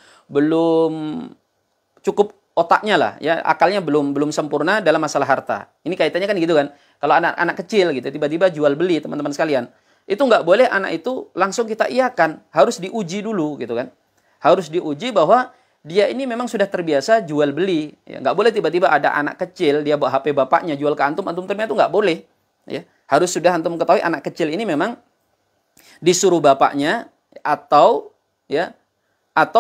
cukup otaknya lah, ya akalnya belum sempurna dalam masalah harta. Ini kaitannya kan gitu kan. Kalau anak kecil gitu tiba-tiba jual beli, teman-teman sekalian, itu nggak boleh anak itu langsung kita iakan, harus diuji dulu gitu kan. Harus diuji bahwa dia ini memang sudah terbiasa jual beli. Ya, nggak boleh tiba-tiba ada anak kecil dia bawa HP bapaknya jual ke antum terima, itu nggak boleh. Ya, harus sudah antum ketahui anak kecil ini memang disuruh bapaknya atau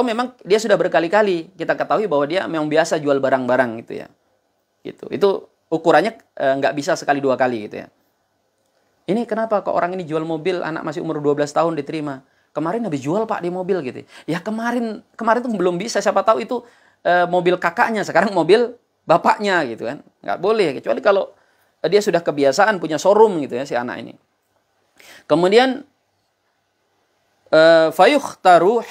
memang dia sudah berkali-kali kita ketahui bahwa dia memang biasa jual barang-barang gitu ya. Gitu. Itu ukurannya nggak bisa sekali 2 kali gitu ya. Ini kenapa kok orang ini jual mobil anak masih umur 12 tahun diterima? Kemarin habis jual Pak di mobil gitu. Ya kemarin tuh belum bisa, siapa tahu itu mobil kakaknya, sekarang mobil bapaknya gitu kan. Nggak boleh, kecuali kalau dia sudah kebiasaan punya showroom gitu ya si anak ini. Kemudian fayukhtaru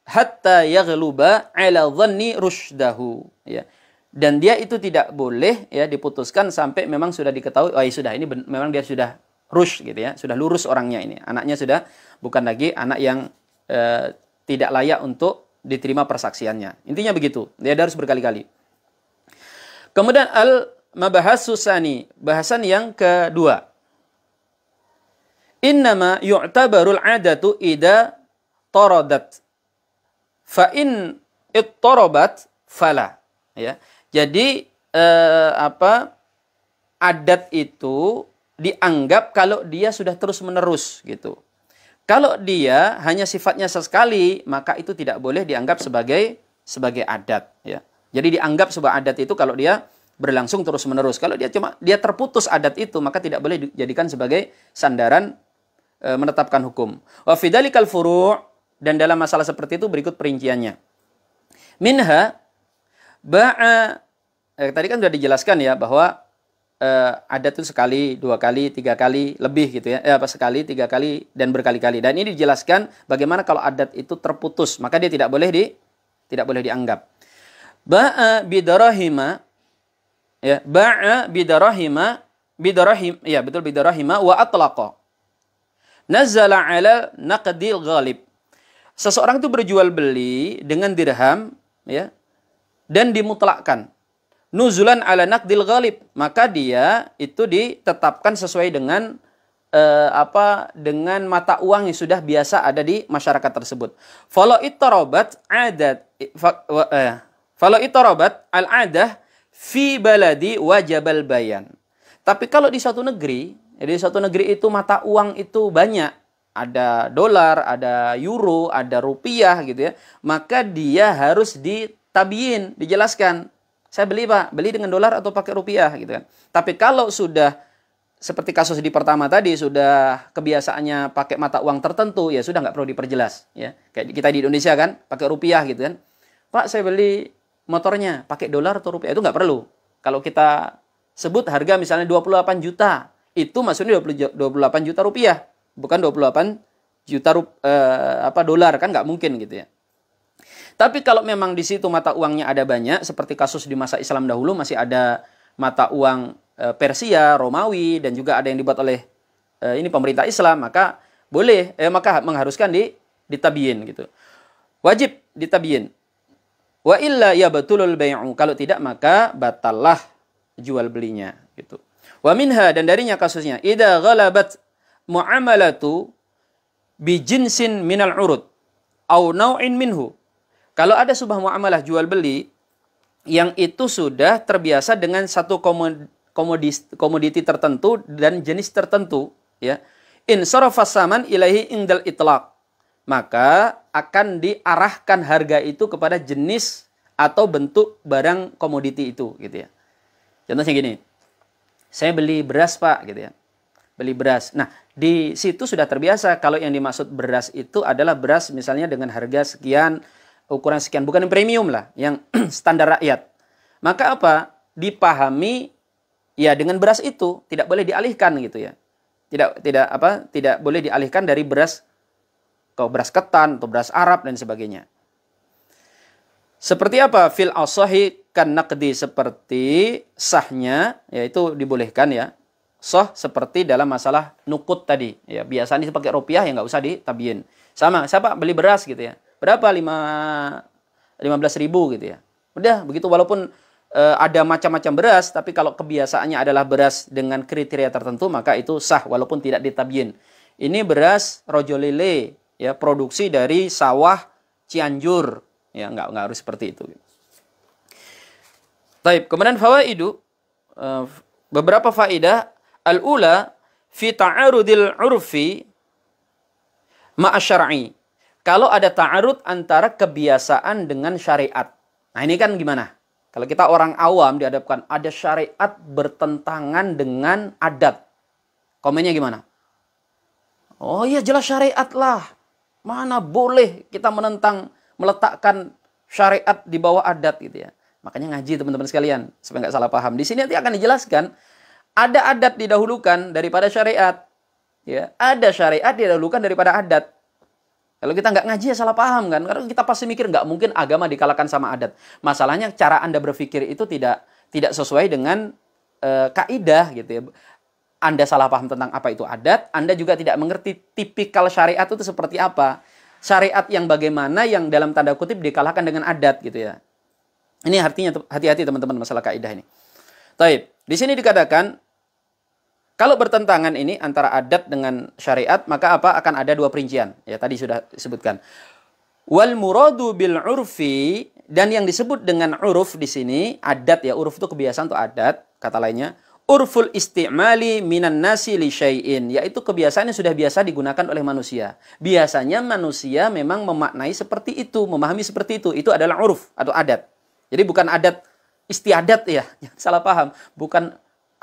hatta yaghluba ala dhanni rushdahu ya. Dan dia itu tidak boleh ya diputuskan sampai memang sudah diketahui, oh ya sudah ini memang dia sudah rushd gitu ya, sudah lurus orangnya ini. Anaknya sudah bukan lagi anak yang tidak layak untuk diterima persaksiannya. Intinya begitu. Dia harus berkali-kali. Kemudian al-mabahasus tsani, bahasan yang kedua. Innama yu'tabarul 'adatu idza taradat. Fa in ittarabat fala. Ya. Jadi adat itu dianggap kalau dia sudah terus-menerus gitu. Kalau dia hanya sifatnya sesekali, maka itu tidak boleh dianggap sebagai adat ya. Jadi dianggap sebuah adat itu kalau dia berlangsung terus-menerus. Kalau dia terputus adat itu, maka tidak boleh dijadikan sebagai sandaran menetapkan hukum. Wa fidzalikal furu', dan dalam masalah seperti itu berikut perinciannya. Minha ba'a, tadi kan sudah dijelaskan ya bahwa adat itu sekali, 2 kali, 3 kali, lebih gitu ya. Sekali, 3 kali, dan berkali-kali. Dan ini dijelaskan bagaimana kalau adat itu terputus, maka dia tidak boleh dianggap. Ba'a bidarahima, ya, ba'a bidarahima, ya betul, bidarahima wa atlaqa. Nazala ala naqdil ghalib. Seseorang itu berjual beli dengan dirham, ya, dan dimutlakkan. Nuzulan ala naqdil ghalib, maka dia itu ditetapkan sesuai dengan dengan mata uang yang sudah biasa ada di masyarakat tersebut. Falau ittarabat al-adah fi baladi wajabal bayan. Tapi kalau di suatu negeri, itu mata uang itu banyak, ada dolar, ada euro, ada rupiah gitu ya, maka dia harus ditabyin, dijelaskan. Saya beli Pak, beli dengan dolar atau pakai rupiah gitu kan. Tapi kalau sudah seperti kasus di pertama tadi, sudah kebiasaannya pakai mata uang tertentu, ya sudah nggak perlu diperjelas. Ya. Kayak kita di Indonesia kan, pakai rupiah gitu kan. Pak, saya beli motornya pakai dolar atau rupiah, itu nggak perlu. Kalau kita sebut harga misalnya 28 juta, itu maksudnya 28 juta rupiah, bukan 28 juta dolar, kan nggak mungkin gitu ya. Tapi kalau memang di situ mata uangnya ada banyak, seperti kasus di masa Islam dahulu, masih ada mata uang Persia, Romawi, dan juga ada yang dibuat oleh ini pemerintah Islam, maka boleh, maka mengharuskan ditabyin gitu. Wajib ditabyin. Wa illa ya batulul bai'u. Kalau tidak maka batallah jual belinya gitu. Wa minha, dan darinya kasusnya, idza ghalabat muamalatu bi jinsin minal urud au naw'in minhu. Kalau ada sebuah muamalah jual beli yang itu sudah terbiasa dengan satu komoditi tertentu dan jenis tertentu, ya, in sarafas saman ilahi indal itlaq, maka akan diarahkan harga itu kepada jenis atau bentuk barang komoditi itu, gitu ya. Contohnya gini, saya beli beras Pak, gitu ya, beli beras. Nah, di situ sudah terbiasa kalau yang dimaksud beras itu adalah beras misalnya dengan harga sekian, ukuran sekian, bukan yang premium lah, yang standar rakyat. Maka apa? Dipahami ya dengan beras itu tidak boleh dialihkan gitu ya. Tidak boleh dialihkan dari beras ke beras ketan atau beras Arab dan sebagainya. Seperti apa? Fil asahi kan naqdi, seperti sahnya, yaitu dibolehkan ya. Sah seperti dalam masalah nukut tadi. Ya, biasanya pakai rupiah ya nggak usah ditabyin. Sama, siapa beli beras gitu ya. Berapa? 15.000 gitu ya. Udah begitu, walaupun ada macam-macam beras, tapi kalau kebiasaannya adalah beras dengan kriteria tertentu, maka itu sah walaupun tidak ditabyin. Ini beras rojolele, ya, produksi dari sawah Cianjur, ya, nggak harus seperti itu. Baik, kemudian fawaidu, beberapa faidah. Al-ula fi ta'arudil urfi ma'a syar'i. Kalau ada ta'arud antara kebiasaan dengan syariat. Nah, ini kan gimana? Kalau kita orang awam dihadapkan ada syariat bertentangan dengan adat. Komennya gimana? Oh iya, jelas syariat lah. Mana boleh kita meletakkan syariat di bawah adat gitu ya. Makanya ngaji teman-teman sekalian, supaya nggak salah paham. Di sini nanti akan dijelaskan, ada adat didahulukan daripada syariat. Ya, ada syariat didahulukan daripada adat. Kalau kita nggak ngaji ya salah paham kan. Karena kita pasti mikir nggak mungkin agama dikalahkan sama adat. Masalahnya cara Anda berpikir itu tidak sesuai dengan kaidah gitu ya. Anda salah paham tentang apa itu adat. Anda juga tidak mengerti tipikal syariat itu seperti apa. Syariat yang bagaimana yang dalam tanda kutip dikalahkan dengan adat gitu ya. Ini artinya hati-hati teman-teman masalah kaidah ini. Taib. Di sini dikatakan kalau bertentangan ini antara adat dengan syariat, maka apa? Akan ada dua perincian. Ya, tadi sudah disebutkan. Wal muradu bil urfi, dan yang disebut dengan uruf di sini, adat ya, uruf itu kebiasaan atau adat, kata lainnya, urful istimali minan nasi li syai'in, yaitu kebiasaan yang sudah biasa digunakan oleh manusia. Biasanya manusia memang memaknai seperti itu, memahami seperti itu. Itu adalah uruf atau adat. Jadi bukan adat istiadat ya, salah paham. Bukan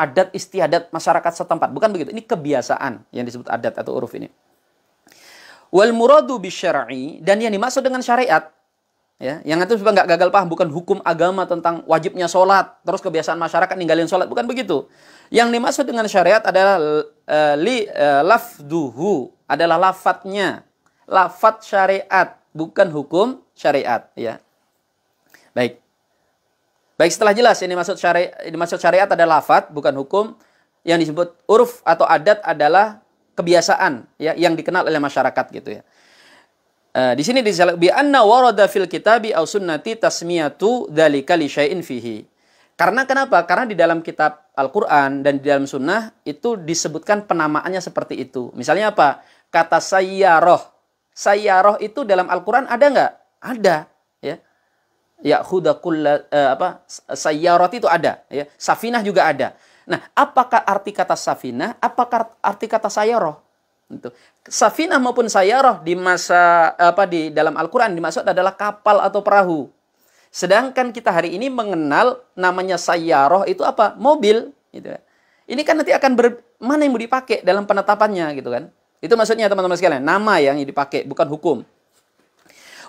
adat istiadat masyarakat setempat, bukan begitu. Ini kebiasaan yang disebut adat atau uruf ini. Wal muradu bisyar'i, dan yang dimaksud dengan syariat, Ya, yang itu supaya nggak gagal paham, bukan hukum agama tentang wajibnya sholat, terus kebiasaan masyarakat ninggalin sholat, bukan begitu. Yang dimaksud dengan syariat adalah lafduhu, adalah lafadznya, lafadz syariat, bukan hukum syariat. Ya, baik. Baik, setelah jelas ini dimaksud syariat adalah lafadz, bukan hukum. Yang disebut uruf atau adat adalah kebiasaan, ya, yang dikenal oleh masyarakat gitu ya. Di sini disebut bi anna warada fil kitabi aw sunnati tasmiyatu dzalika li syai'in fihi. Karena kenapa? Karena di dalam kitab Al-Qur'an dan di dalam sunnah itu disebutkan penamaannya seperti itu. Misalnya apa? Kata sayyarah. Sayyarah itu dalam Al-Qur'an ada nggak? Ada, ya. Ya khuda kulla sayyarah itu ada, ya. Safinah juga ada. Nah, apakah arti kata safinah? Apakah arti kata sayyarah? Itu. Safinah maupun sayyarah di di dalam Al-Qur'an dimaksud adalah kapal atau perahu. Sedangkan kita hari ini mengenal namanya sayyarah itu apa? Mobil gitu. Ini kan nanti akan mana yang mau dipakai dalam penetapannya gitu kan. Itu maksudnya teman-teman sekalian, nama yang dipakai bukan hukum.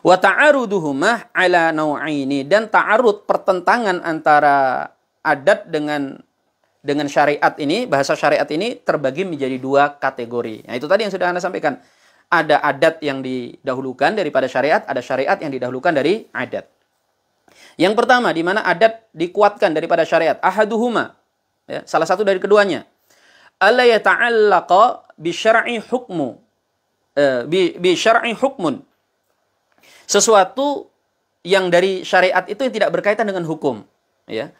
Wa ta'aruduhuma ala nau'aini, dan ta'arud pertentangan antara adat dengan syariat ini, bahasa syariat ini terbagi menjadi dua kategori. Nah, itu tadi yang sudah Anda sampaikan. Ada adat yang didahulukan daripada syariat, ada syariat yang didahulukan dari adat. Yang pertama, di mana adat dikuatkan daripada syariat. Ahaduhuma, ya, salah satu dari keduanya. Alla yata'allaqa bi syar'i hukmu. Bi syar'i hukmun. Sesuatu yang dari syariat itu yang tidak berkaitan dengan hukum. Ya.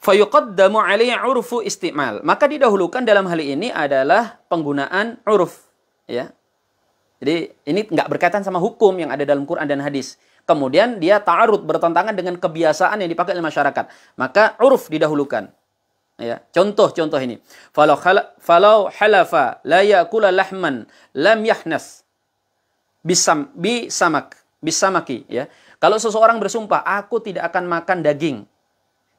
Fayuqaddamu alaihi urfu istimal. Maka didahulukan dalam hal ini adalah penggunaan uruf. Ya. Jadi ini nggak berkaitan sama hukum yang ada dalam Quran dan hadis. Kemudian dia ta'arud, bertentangan dengan kebiasaan yang dipakai oleh masyarakat. Maka uruf didahulukan. Ya. Contoh ini. Falau halafa la yakula lahman lam yahnas bisamaki. Ya. Kalau seseorang bersumpah, aku tidak akan makan daging.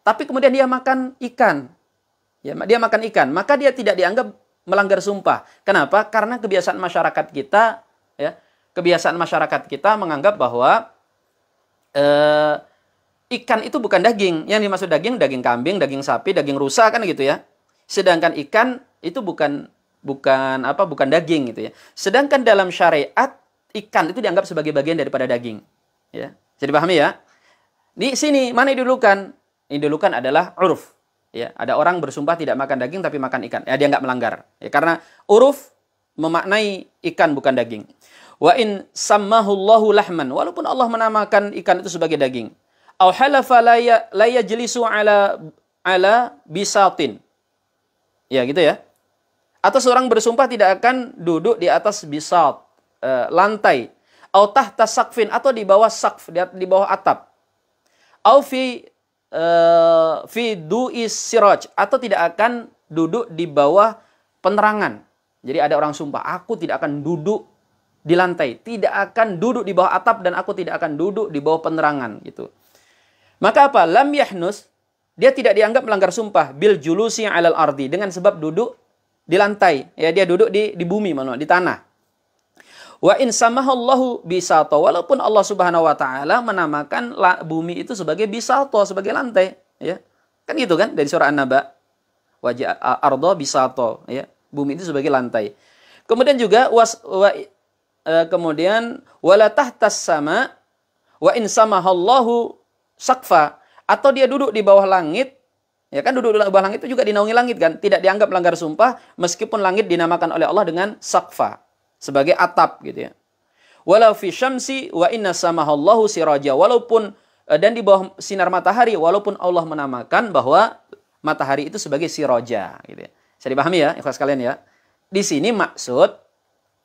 Tapi kemudian dia makan ikan. Ya, dia makan ikan, maka dia tidak dianggap melanggar sumpah. Kenapa? Karena kebiasaan masyarakat kita, ya, kebiasaan masyarakat kita menganggap bahwa ikan itu bukan daging. Yang dimaksud daging kambing, daging sapi, daging rusa kan gitu ya. Sedangkan ikan itu bukan daging gitu ya. Sedangkan dalam syariat ikan itu dianggap sebagai bagian daripada daging. Ya, jadi pahami ya. Di sini mana yang didahulukan? Yang didahulukan adalah uruf. Ya, ada orang bersumpah tidak makan daging tapi makan ikan. Ya, dia nggak melanggar. Ya, karena uruf memaknai ikan bukan daging. Wa in sammahullahu lahman, walaupun Allah menamakan ikan itu sebagai daging. Au halafa la yajlisu ala bisatin. Ya, gitu ya. Atau seorang bersumpah tidak akan duduk di atas bisat, lantai. Au tahta saqfin, atau di bawah saqf, di bawah atap. Au fi du'is siraj, atau tidak akan duduk di bawah penerangan. Jadi ada orang sumpah, aku tidak akan duduk di lantai, tidak akan duduk di bawah atap, dan aku tidak akan duduk di bawah penerangan gitu. Maka apa? Lam yahnus, dia tidak dianggap melanggar sumpah bil julusi 'alal ardi, dengan sebab duduk di lantai. Ya, dia duduk di bumi, di tanah. Wa in samahallahu bisato, walaupun Allah Subhanahu wa taala menamakan bumi itu sebagai bisato, sebagai lantai, ya. Kan gitu kan dari surah An-Naba. Wajah ardo bisato, ya. Bumi itu sebagai lantai. Kemudian juga kemudian wala tahtas sama wa in samahallahu saqfa, atau dia duduk di bawah langit. Ya kan, duduk di bawah langit itu juga dinaungi langit kan, tidak dianggap melanggar sumpah meskipun langit dinamakan oleh Allah dengan saqfa, sebagai atap gitu ya. Walau fi syamsi wa inna samahallahu siraja, walaupun dan di bawah sinar matahari, walaupun Allah menamakan bahwa matahari itu sebagai siraja gitu ya. Bisa dipahami ya, ikhlas kalian ya. Di sini maksud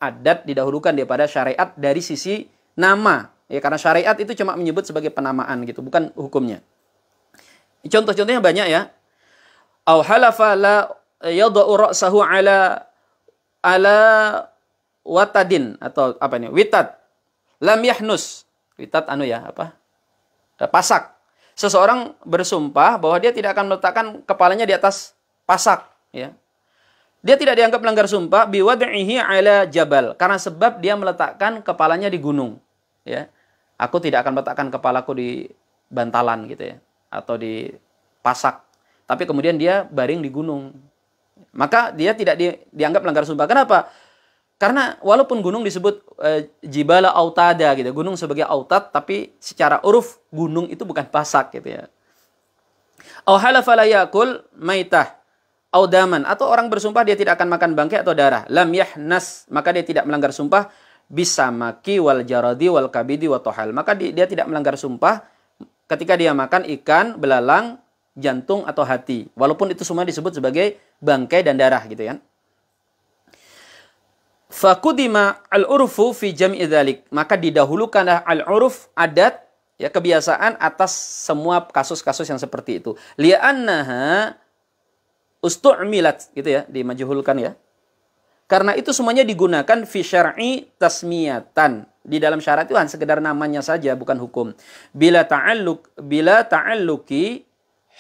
adat didahulukan daripada syariat dari sisi nama. Ya, karena syariat itu cuma menyebut sebagai penamaan gitu, bukan hukumnya. Contoh-contohnya banyak ya. Au halafa la yadau ra'sahu ala watadin, atau apa ini? Witat. Lam yahnus. Witat pasak. Seseorang bersumpah bahwa dia tidak akan meletakkan kepalanya di atas pasak, ya. Dia tidak dianggap melanggar sumpah biwad'ihi ala jabal, karena sebab dia meletakkan kepalanya di gunung, ya. Aku tidak akan meletakkan kepalaku di bantalan gitu ya, atau di pasak. Tapi kemudian dia baring di gunung. Maka dia tidak dianggap melanggar sumpah. Kenapa? Karena walaupun gunung disebut Jibala Autada gitu, gunung sebagai autad, tapi secara uruf gunung itu bukan pasak gitu ya. Au halafa la yakul maitah au daman, atau orang bersumpah dia tidak akan makan bangkai atau darah. Lam yahnas, maka dia tidak melanggar sumpah bisa maki wal jaradi wal kabidi wa tohal. Maka dia tidak melanggar sumpah ketika dia makan ikan, belalang, jantung atau hati. Walaupun itu semua disebut sebagai bangkai dan darah gitu ya. Fakudima al-urfu fi jam'i dzalik, maka didahulukanlah al-urf, adat ya, kebiasaan atas semua kasus-kasus yang seperti itu. Li'annaha ustu'milat gitu ya, dimajhulkan ya. Karena itu semuanya digunakan fi syar'i tasmiyatan. Di dalam syarat itu hanya sekedar namanya saja, bukan hukum. Bila ta'alluki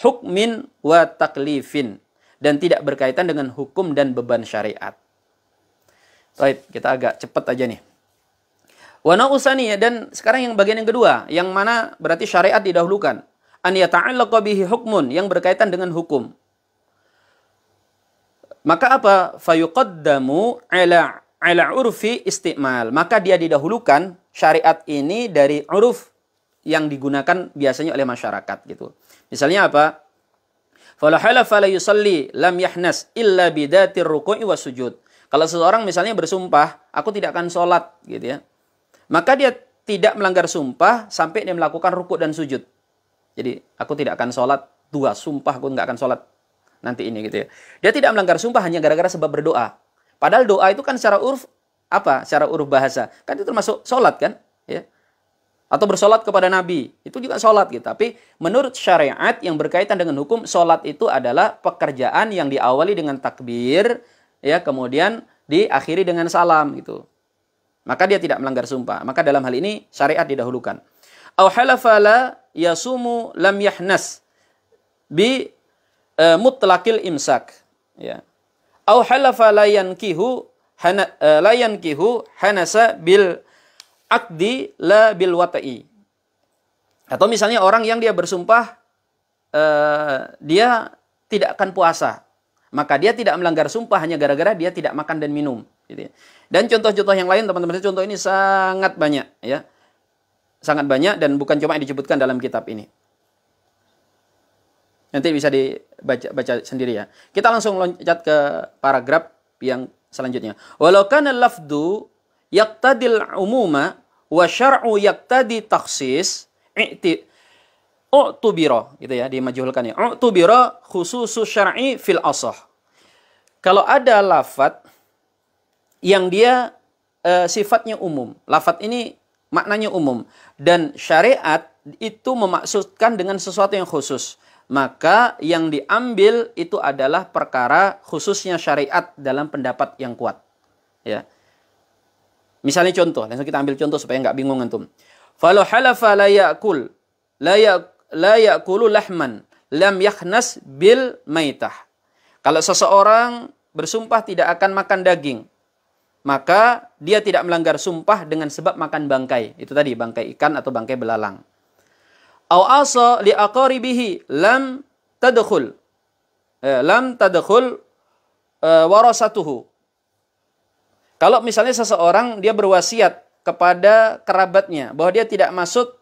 hukmin wa taklifin, dan tidak berkaitan dengan hukum dan beban syariat. Baik, kita agak cepat aja nih. Wa na'usani, dan sekarang yang bagian yang kedua, yang mana berarti syariat didahulukan. An yata'allaqa bihi hukmun, yang berkaitan dengan hukum. Maka apa? Fayuqaddamu ala urfi istimal. Maka dia didahulukan syariat ini dari uruf yang digunakan biasanya oleh masyarakat gitu. Misalnya apa? Fala halafa la yusalli lam yahnas illa bidatir ruku'i was sujud. Kalau seseorang misalnya bersumpah, aku tidak akan sholat gitu ya. Maka dia tidak melanggar sumpah sampai dia melakukan rukuk dan sujud. Jadi aku tidak akan sholat, dua sumpah aku nggak akan sholat nanti ini gitu ya. Dia tidak melanggar sumpah hanya gara-gara sebab berdoa. Padahal doa itu kan secara uruf apa? Secara uruf bahasa kan itu termasuk sholat kan? Ya. Atau bersolat kepada Nabi, itu juga sholat gitu. Tapi menurut syariat yang berkaitan dengan hukum, sholat itu adalah pekerjaan yang diawali dengan takbir, ya, kemudian diakhiri dengan salam gitu. Maka dia tidak melanggar sumpah. Maka dalam hal ini syariat didahulukan. Au halafa la yasumu lam yahnas bi mutlaqil imsak, ya. Au halafa la yankihu hanasa bil akdi la bil wata'i. Atau misalnya orang yang dia bersumpah dia tidak akan puasa, maka dia tidak melanggar sumpah hanya gara-gara dia tidak makan dan minum gitu ya. Dan contoh-contoh yang lain teman-teman, contoh ini sangat banyak ya. Sangat banyak dan bukan cuma yang disebutkan dalam kitab ini. Nanti bisa dibaca sendiri ya. Kita langsung loncat ke paragraf yang selanjutnya. Walau kana lafdu yaqtadil umuma wa syar'u yaqtadi takhsis u'tubira gitu ya, dimajhulkan ya. U'tubira khususu syar'i fil asah. Kalau ada lafaz yang dia sifatnya umum, lafaz ini maknanya umum dan syariat itu memaksudkan dengan sesuatu yang khusus, maka yang diambil itu adalah perkara khususnya syariat dalam pendapat yang kuat. Ya. Misalnya contoh, langsung kita ambil contoh supaya nggak bingung antum. Falau halafa la ya'kulu lahman lam yakhnas bil maitah. Kalau seseorang bersumpah tidak akan makan daging, maka dia tidak melanggar sumpah dengan sebab makan bangkai. Itu tadi bangkai ikan atau bangkai belalang. Au asa li aqaribihi lam tadkhul warasatuhu. Kalau misalnya seseorang dia berwasiat kepada kerabatnya bahwa dia tidak masuk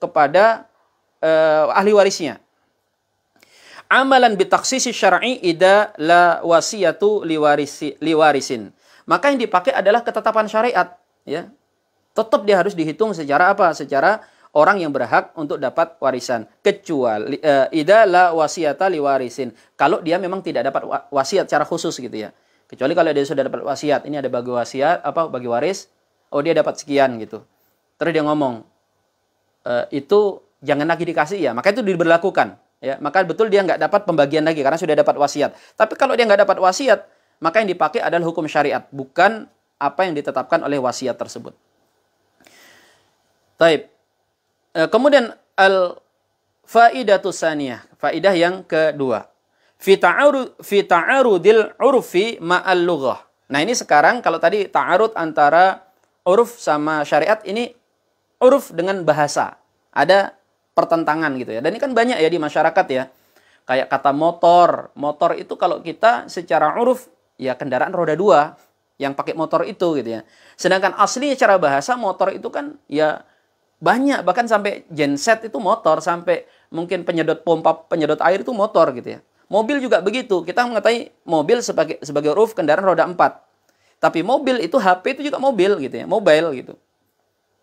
kepada ahli warisnya. Amalan bitakhsisi syar'i idza la wasiyatu liwarisin. Maka yang dipakai adalah ketetapan syariat, ya. Tetap dia harus dihitung secara apa? Secara orang yang berhak untuk dapat warisan, kecuali idza la wasiyata liwarisin. Kalau dia memang tidak dapat wasiat secara khusus gitu ya. Kecuali kalau dia sudah dapat wasiat, ini ada bagi wasiat bagi waris, oh dia dapat sekian gitu. Terus dia ngomong itu jangan lagi dikasih ya, maka itu diberlakukan ya. Maka betul dia nggak dapat pembagian lagi karena sudah dapat wasiat. Tapi kalau dia nggak dapat wasiat, maka yang dipakai adalah hukum syariat, bukan apa yang ditetapkan oleh wasiat tersebut. Taib. Kemudian al-faidatu tsaniyah, faidah yang kedua. Fi ta'arudil urfi ma'al lughah. Nah, ini sekarang kalau tadi ta'arud antara uruf sama syariat, ini uruf dengan bahasa. Ada pertentangan gitu ya. Dan ini kan banyak ya di masyarakat ya. Kayak kata motor. Motor itu kalau kita secara uruf ya kendaraan roda 2 yang pakai motor itu gitu ya. Sedangkan aslinya secara bahasa motor itu kan ya banyak, bahkan sampai genset itu motor, sampai mungkin penyedot pompa, penyedot air itu motor gitu ya. Mobil juga begitu. Kita mengetahui mobil sebagai uruf kendaraan roda 4. Tapi mobil itu HP itu juga mobil gitu ya, mobile gitu.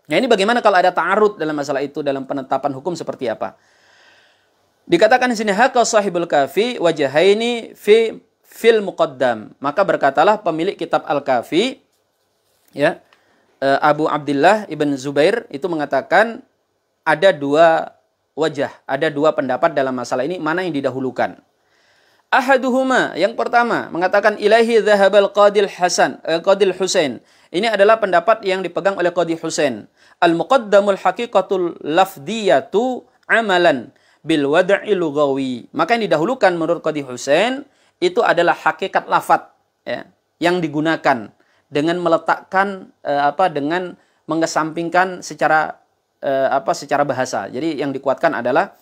Nah ini bagaimana kalau ada ta'arud dalam masalah itu dalam penetapan hukum seperti apa? Dikatakan di sini haka sahibul kafi wajahaini fil muqaddam. Maka berkatalah pemilik kitab Al-Kafi ya, Abu Abdullah Ibn Zubair itu mengatakan ada dua wajah, ada dua pendapat dalam masalah ini, mana yang didahulukan. Ahaduhuma, yang pertama mengatakan ilahi dhahabal qadil Husain. Ini adalah pendapat yang dipegang oleh Qadi Husain. Al-muqaddamul haqiqatul lafdiyatu amalan bil wad'i lughawi. Maka yang didahulukan menurut Qadi Husain itu adalah hakikat lafaz ya, yang digunakan dengan meletakkan dengan mengesampingkan secara secara bahasa. Jadi yang dikuatkan adalah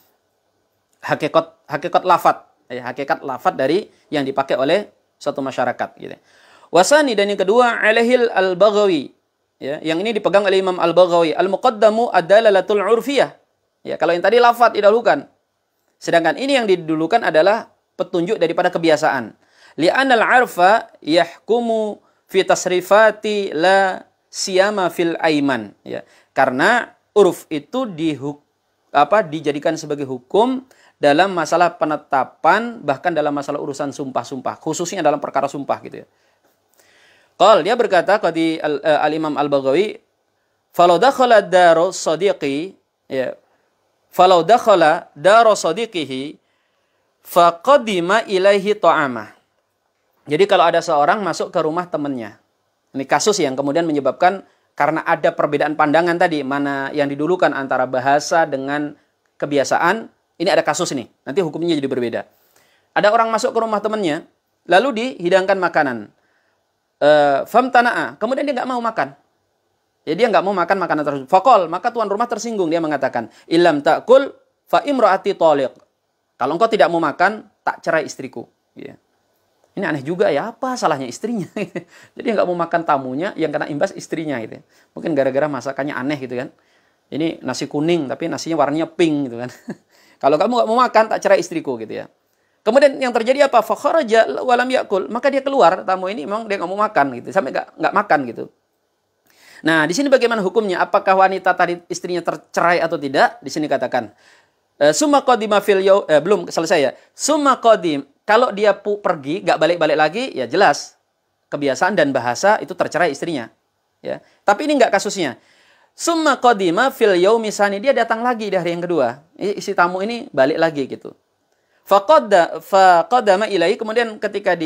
hakikat lafaz. Hakikat lafaz dari yang dipakai oleh suatu masyarakat gitu. Wasani, dan yang kedua alaihil al-Baghawi ya, yang ini dipegang oleh Imam al-Baghawi, al-muqaddamu ad-dalalatul urfiyah. Ya, kalau yang tadi lafaz didahulukan. Sedangkan ini yang didulukan adalah petunjuk daripada kebiasaan. Li'anal arfa yahkumu fi tasrifati la siyama fil aiman ya. Karena uruf itu dijadikan sebagai hukum dalam masalah penetapan, bahkan dalam masalah urusan sumpah-sumpah, khususnya dalam perkara sumpah gitu ya. Dia berkata Qadi al-Imam al-Baghawi, falau dakhala daru sadiqi ya, falau dakhala daru sadiqihi faqadima ilaihi ta'amah. Jadi kalau ada seorang masuk ke rumah temannya. Ini kasus yang kemudian menyebabkan karena ada perbedaan pandangan tadi, mana yang didulukan antara bahasa dengan kebiasaan. Ini ada kasus ini, nanti hukumnya jadi berbeda. Ada orang masuk ke rumah temannya, lalu dihidangkan makanan. Famtana'a, kemudian dia nggak mau makan. Jadi dia nggak mau makan makanan tersebut. Faqal, maka tuan rumah tersinggung, dia mengatakan, Illam ta'kul fa imra'ati taliq. Kalau engkau tidak mau makan, tak cerai istriku. Ya. Ini aneh juga ya, apa salahnya istrinya? Jadi nggak mau makan tamunya, yang kena imbas istrinya gitu. Mungkin gara-gara masakannya aneh gitu kan. Ini nasi kuning, tapi nasinya warnanya pink gitu kan. Kalau kamu nggak mau makan, tak cerai istriku gitu ya. Kemudian yang terjadi apa? Fakharaja walam yakul. Maka dia keluar, tamu ini memang dia nggak mau makan gitu, sampai nggak makan gitu. Nah, di sini bagaimana hukumnya? Apakah wanita tadi istrinya tercerai atau tidak? Di sini katakan summa qadima fil belum selesai ya. Summa qadim, kalau dia pergi nggak balik-balik lagi, ya jelas kebiasaan dan bahasa itu tercerai istrinya. Ya. Tapi ini nggak kasusnya. Summa qadima fil yaumi tsani, dia datang lagi di hari yang kedua. Isi tamu ini balik lagi gitu. Faqadama ilahi, kemudian ketika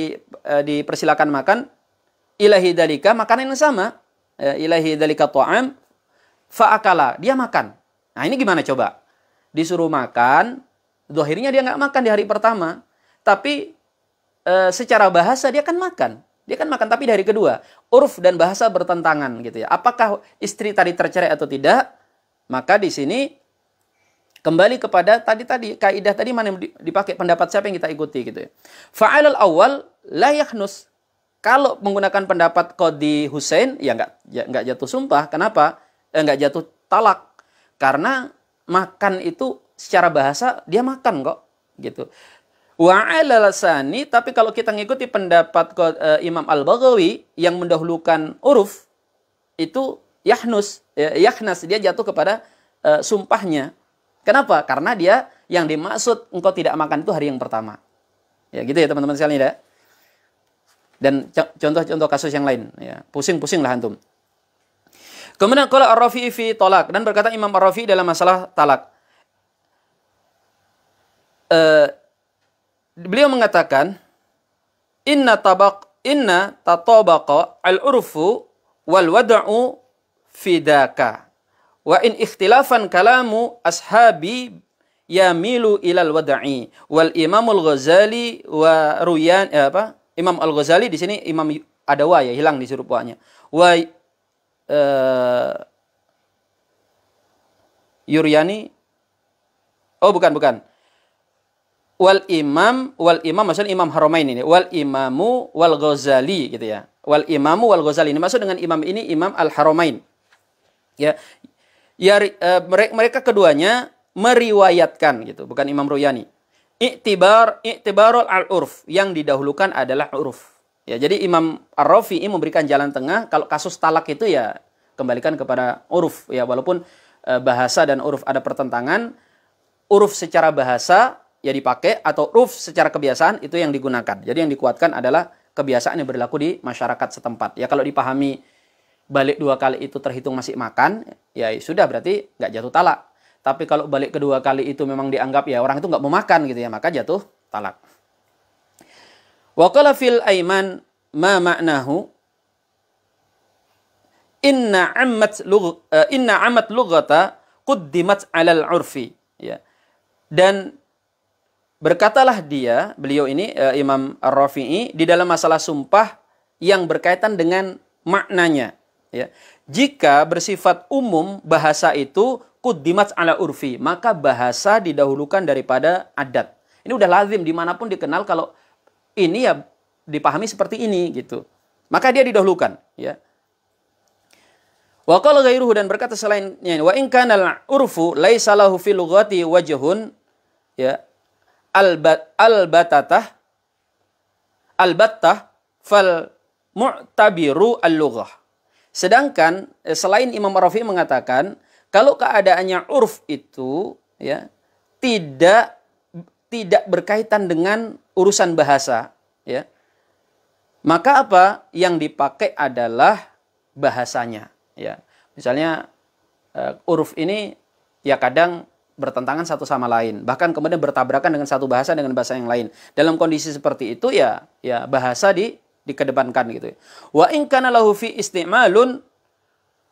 dipersilakan makan, ilahi dalika, makanan yang sama. Ilahi dalika ta'am, fa'akala, dia makan. Nah ini gimana coba? Disuruh makan, zahirnya dia nggak makan di hari pertama. Tapi secara bahasa dia kan makan. Dia kan makan, tapi dari kedua. Uruf dan bahasa bertentangan gitu ya. Apakah istri tadi tercerai atau tidak? Maka di sini kembali kepada tadi kaidah tadi, mana yang dipakai, pendapat siapa yang kita ikuti gitu ya. Fa'alal awal la yakhnus. Kalau menggunakan pendapat Qadi Husain ya enggak jatuh sumpah. Kenapa? Enggak jatuh talak. Karena makan itu secara bahasa dia makan kok gitu. Wa 'alal sani, tapi kalau kita ngikuti pendapat Imam Al-Baghawi yang mendahulukan uruf, itu yahnas, dia jatuh kepada sumpahnya. Kenapa? Karena dia yang dimaksud engkau tidak makan itu hari yang pertama. Ya gitu ya teman-teman sekalian ya. Dan contoh-contoh kasus yang lain ya. Pusing-pusing lah antum. Kemudian qala Ar-Rafi'i fi talaq, dan berkata Imam Ar-Rafi'i dalam masalah talak. Beliau mengatakan inna tatabaqa al-urfu wal wad'u fidaka wa in ikhtilafan kalamu ashabi yamilu ilal wad'i wal Imamul Ghazali wa Ruyan Imam Al-Ghazali di sini Imam ada wa ya, hilang di huruf wa-nya. Yuryani. Oh, bukan. Wal imam maksudnya Imam Haramain ini. Wal imamu wal Ghazali gitu ya. Wal imamu wal Ghazali. Ini maksud dengan imam ini Imam Al-Haramain. Ya. Mereka keduanya meriwayatkan gitu, bukan Imam Ruyani. I'tibarul al-urf, yang didahulukan adalah uruf. Ya, jadi Imam Ar-Rafi'i memberikan jalan tengah. Kalau kasus talak itu ya kembalikan kepada uruf ya, walaupun bahasa dan uruf ada pertentangan. Uruf secara bahasa ya dipakai, atau uruf secara kebiasaan itu yang digunakan. Jadi yang dikuatkan adalah kebiasaan yang berlaku di masyarakat setempat. Ya kalau dipahami balik 2 kali itu terhitung masih makan, ya sudah berarti nggak jatuh talak. Tapi kalau balik kedua kali itu memang dianggap ya orang itu nggak mau makan gitu ya, maka jatuh talak. Wa qala fil aiman ma ma'nahu inna ammat lughata quddimat 'alal 'urfi ya. Dan berkatalah beliau ini Imam Ar-Rafi'i di dalam masalah sumpah yang berkaitan dengan maknanya ya. Jika bersifat umum bahasa itu quddimat 'ala urfi, maka bahasa didahulukan daripada adat. Ini udah lazim dimanapun dikenal, kalau ini ya dipahami seperti ini gitu, maka dia didahulukan ya. Wa qala ghairuhu, dan berkata selainnya, wa in kana al-urfu laisa lahu fil lughati wajhun ya albattah fal mu'tabiru al-lughah. Sedangkan selain Imam Ar-Rafi'i mengatakan kalau keadaannya urf itu ya tidak berkaitan dengan urusan bahasa ya, maka apa yang dipakai adalah bahasanya ya. Misalnya uruf ini ya kadang bertentangan satu sama lain, bahkan kemudian bertabrakan dengan satu bahasa dengan bahasa yang lain. Dalam kondisi seperti itu ya bahasa dikedepankan gitu. Wa in kana lahu fi isti'malun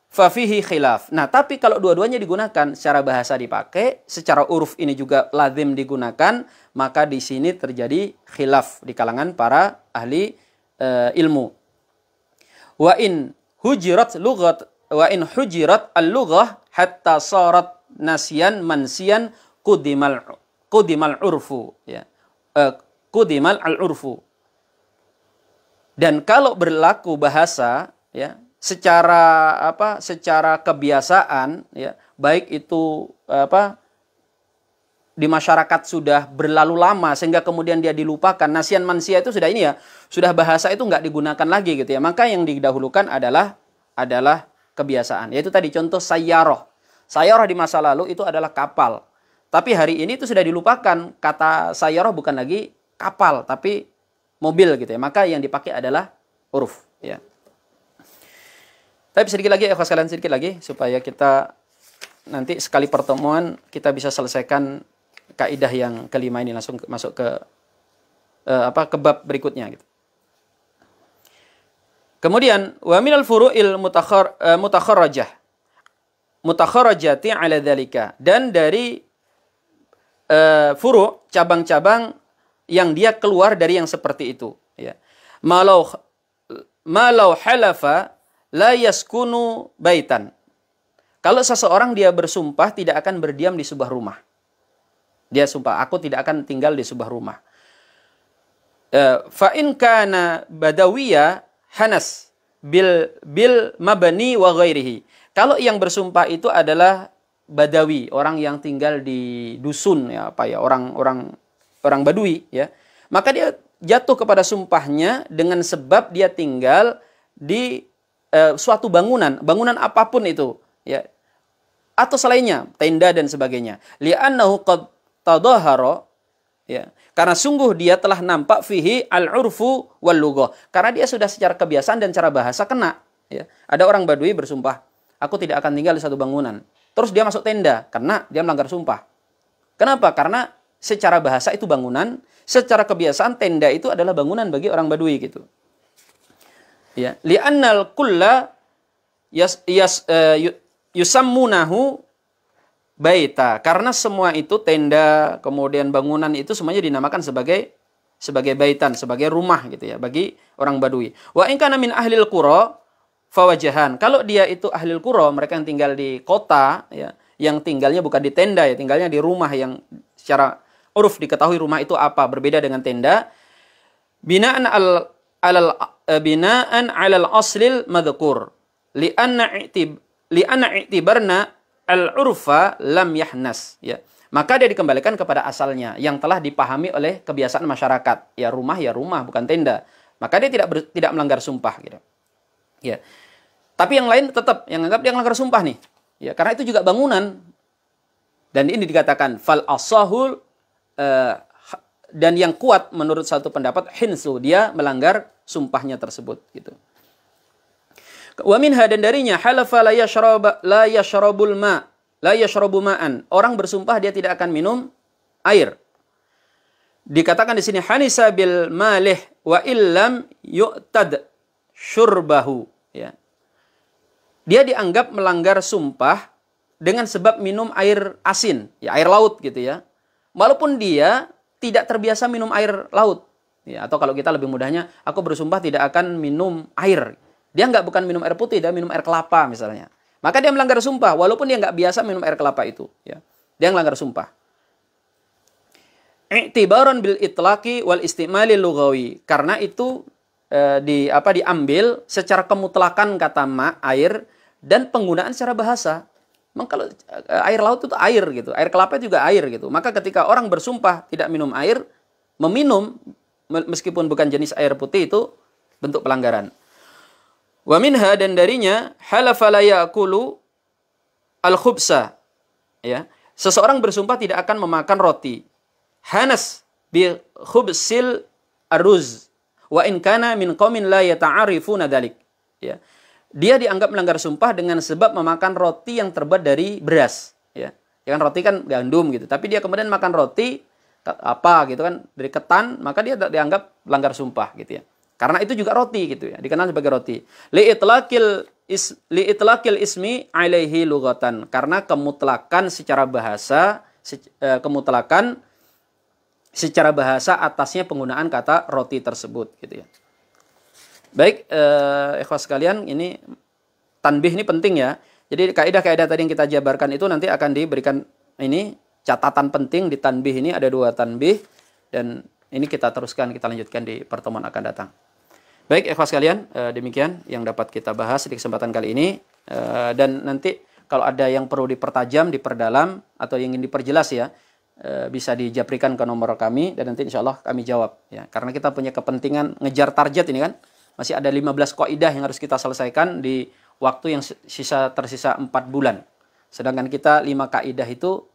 fa fihi khilaf. Nah, tapi kalau dua-duanya digunakan, secara bahasa dipakai, secara uruf ini juga lazim digunakan, maka di sini terjadi khilaf di kalangan para ahli ilmu. Wa in hujirat al-lughah hatta sarat nasyan mansiyan qudimal urfu ya. Qudimal al-urfu. Dan kalau berlaku bahasa ya secara kebiasaan ya, baik itu di masyarakat sudah berlalu lama sehingga kemudian dia dilupakan, nasyan mansia itu sudah sudah bahasa itu nggak digunakan lagi gitu ya, maka yang didahulukan adalah kebiasaan. Yaitu tadi contoh sayyarah. Sayyarah di masa lalu itu adalah kapal. Tapi hari ini itu sudah dilupakan. Kata sayyarah bukan lagi kapal, tapi mobil gitu ya. Maka yang dipakai adalah huruf ya. Tapi sedikit lagi sedikit lagi supaya kita nanti sekali pertemuan kita bisa selesaikan kaidah yang kelima ini, langsung masuk ke ke bab berikutnya gitu. Kemudian wa minal furu'il mutakharrajati ala dzalika, dan dari furu' cabang-cabang yang dia keluar dari yang seperti itu ya. Malau halafa la yaskunu baitan. Kalau seseorang dia bersumpah tidak akan berdiam di sebuah rumah. Dia sumpah, aku tidak akan tinggal di sebuah rumah. Fa in kana badawiyya hanas bil mabani wa ghairihi. Kalau yang bersumpah itu adalah badawi, orang yang tinggal di dusun ya, orang badui ya, maka dia jatuh kepada sumpahnya dengan sebab dia tinggal di suatu bangunan apapun itu ya, atau selainnya, tenda dan sebagainya. Li'annahu qad tadahara ya, karena sungguh dia telah nampak fihi al-urfu wal lughah, karena dia sudah secara kebiasaan dan cara bahasa kena ya. Ada orang badui bersumpah, aku tidak akan tinggal di satu bangunan. Terus dia masuk tenda karena dia melanggar sumpah. Kenapa? Karena secara bahasa itu bangunan, secara kebiasaan tenda itu adalah bangunan bagi orang badui gitu. Ya, li'annal kulla yusammunahu baita, karena semua itu tenda kemudian bangunan itu semuanya dinamakan sebagai baitan, sebagai rumah gitu ya bagi orang badui. Wa in kana min ahlil qura fawajahan, kalau dia itu ahlil qura, mereka yang tinggal di kota ya, yang tinggalnya bukan di tenda ya, tinggalnya di rumah yang secara uruf diketahui rumah itu apa, berbeda dengan tenda. Binaan alal aslil madhkur li'anna i'tibarna al-urfa lam yahnas ya. Maka dia dikembalikan kepada asalnya yang telah dipahami oleh kebiasaan masyarakat. Ya rumah bukan tenda. Maka dia tidak melanggar sumpah gitu. Ya. Tapi yang lain tetap yang anggap dia melanggar sumpah nih. Ya, karena itu juga bangunan. Dan ini dikatakan fal asahul dan yang kuat menurut satu pendapat hinsu, dia melanggar sumpahnya tersebut gitu. Wa minha, dan darinya halafa la yashrabul ma, la yashrabu ma'an. Orang bersumpah dia tidak akan minum air. Dikatakan di sini hanisa bil malih wa illam yu'tad syurbahu ya. Dia dianggap melanggar sumpah dengan sebab minum air asin, ya air laut gitu ya. Walaupun dia tidak terbiasa minum air laut. Ya, atau kalau kita lebih mudahnya, aku bersumpah tidak akan minum air. Dia bukan minum air putih, dia minum air kelapa misalnya. Maka dia melanggar sumpah, walaupun dia nggak biasa minum air kelapa itu. Ya. Dia melanggar sumpah. I'tibaran bil itlaqi wal istimali lughawi. Karena itu diambil secara kemutlakan kata air dan penggunaan secara bahasa. Memang kalau air laut itu air gitu, air kelapa juga air gitu. Maka ketika orang bersumpah tidak minum air, meminum meskipun bukan jenis air putih itu bentuk pelanggaran. Wa minha, dan darinya halafa la ya'kulu al-khubsa. Ya, seseorang bersumpah tidak akan memakan roti. Hanas bi khubsil aruz wa in kana min qaumin la yata'arifuna dzalik. Ya. Dia dianggap melanggar sumpah dengan sebab memakan roti yang terbuat dari beras, ya. Ya kan roti kan gandum gitu, tapi dia kemudian makan roti apa gitu kan dari ketan, maka dia dianggap melanggar sumpah gitu ya. Karena itu juga roti gitu ya, dikenal sebagai roti. Li itlaqil ismi alaihi lughatan, karena kemutlakan secara bahasa atasnya penggunaan kata roti tersebut gitu ya. Baik, ikhwas sekalian, ini tanbih ini penting ya. Jadi kaidah-kaidah tadi yang kita jabarkan itu nanti akan diberikan ini catatan penting di tanbih ini, ada 2 tanbih, dan ini kita teruskan, kita lanjutkan di pertemuan akan datang. Baik, ikhwas sekalian, demikian yang dapat kita bahas di kesempatan kali ini. Dan nanti kalau ada yang perlu dipertajam, diperdalam, atau ingin diperjelas ya, bisa dijaprikan ke nomor kami, dan nanti insya Allah kami jawab. Ya, karena kita punya kepentingan ngejar target ini kan. Masih ada 15 kaidah yang harus kita selesaikan di waktu yang tersisa 4 bulan. Sedangkan kita 5 kaidah itu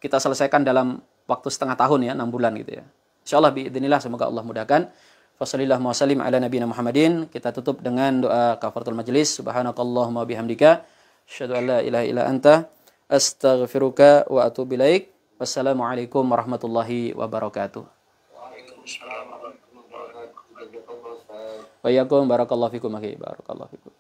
kita selesaikan dalam waktu setengah tahun ya, 6 bulan gitu ya. Insyaallah biidznillah, semoga Allah mudahkan. Wassallallahu wasallim ala nabiyina Muhammadin. Kita tutup dengan doa kafaratul majelis. Subhanakallahumma bihamdika asyhadu an la ilaha illa anta astaghfiruka wa atubu ilaik. Wassalamualaikum warahmatullahi wabarakatuh. Waalaikumsalam warahmatullahi wabarakatuh. Wa iyyakum barakallahu fikum akhi, barakallahu fikum.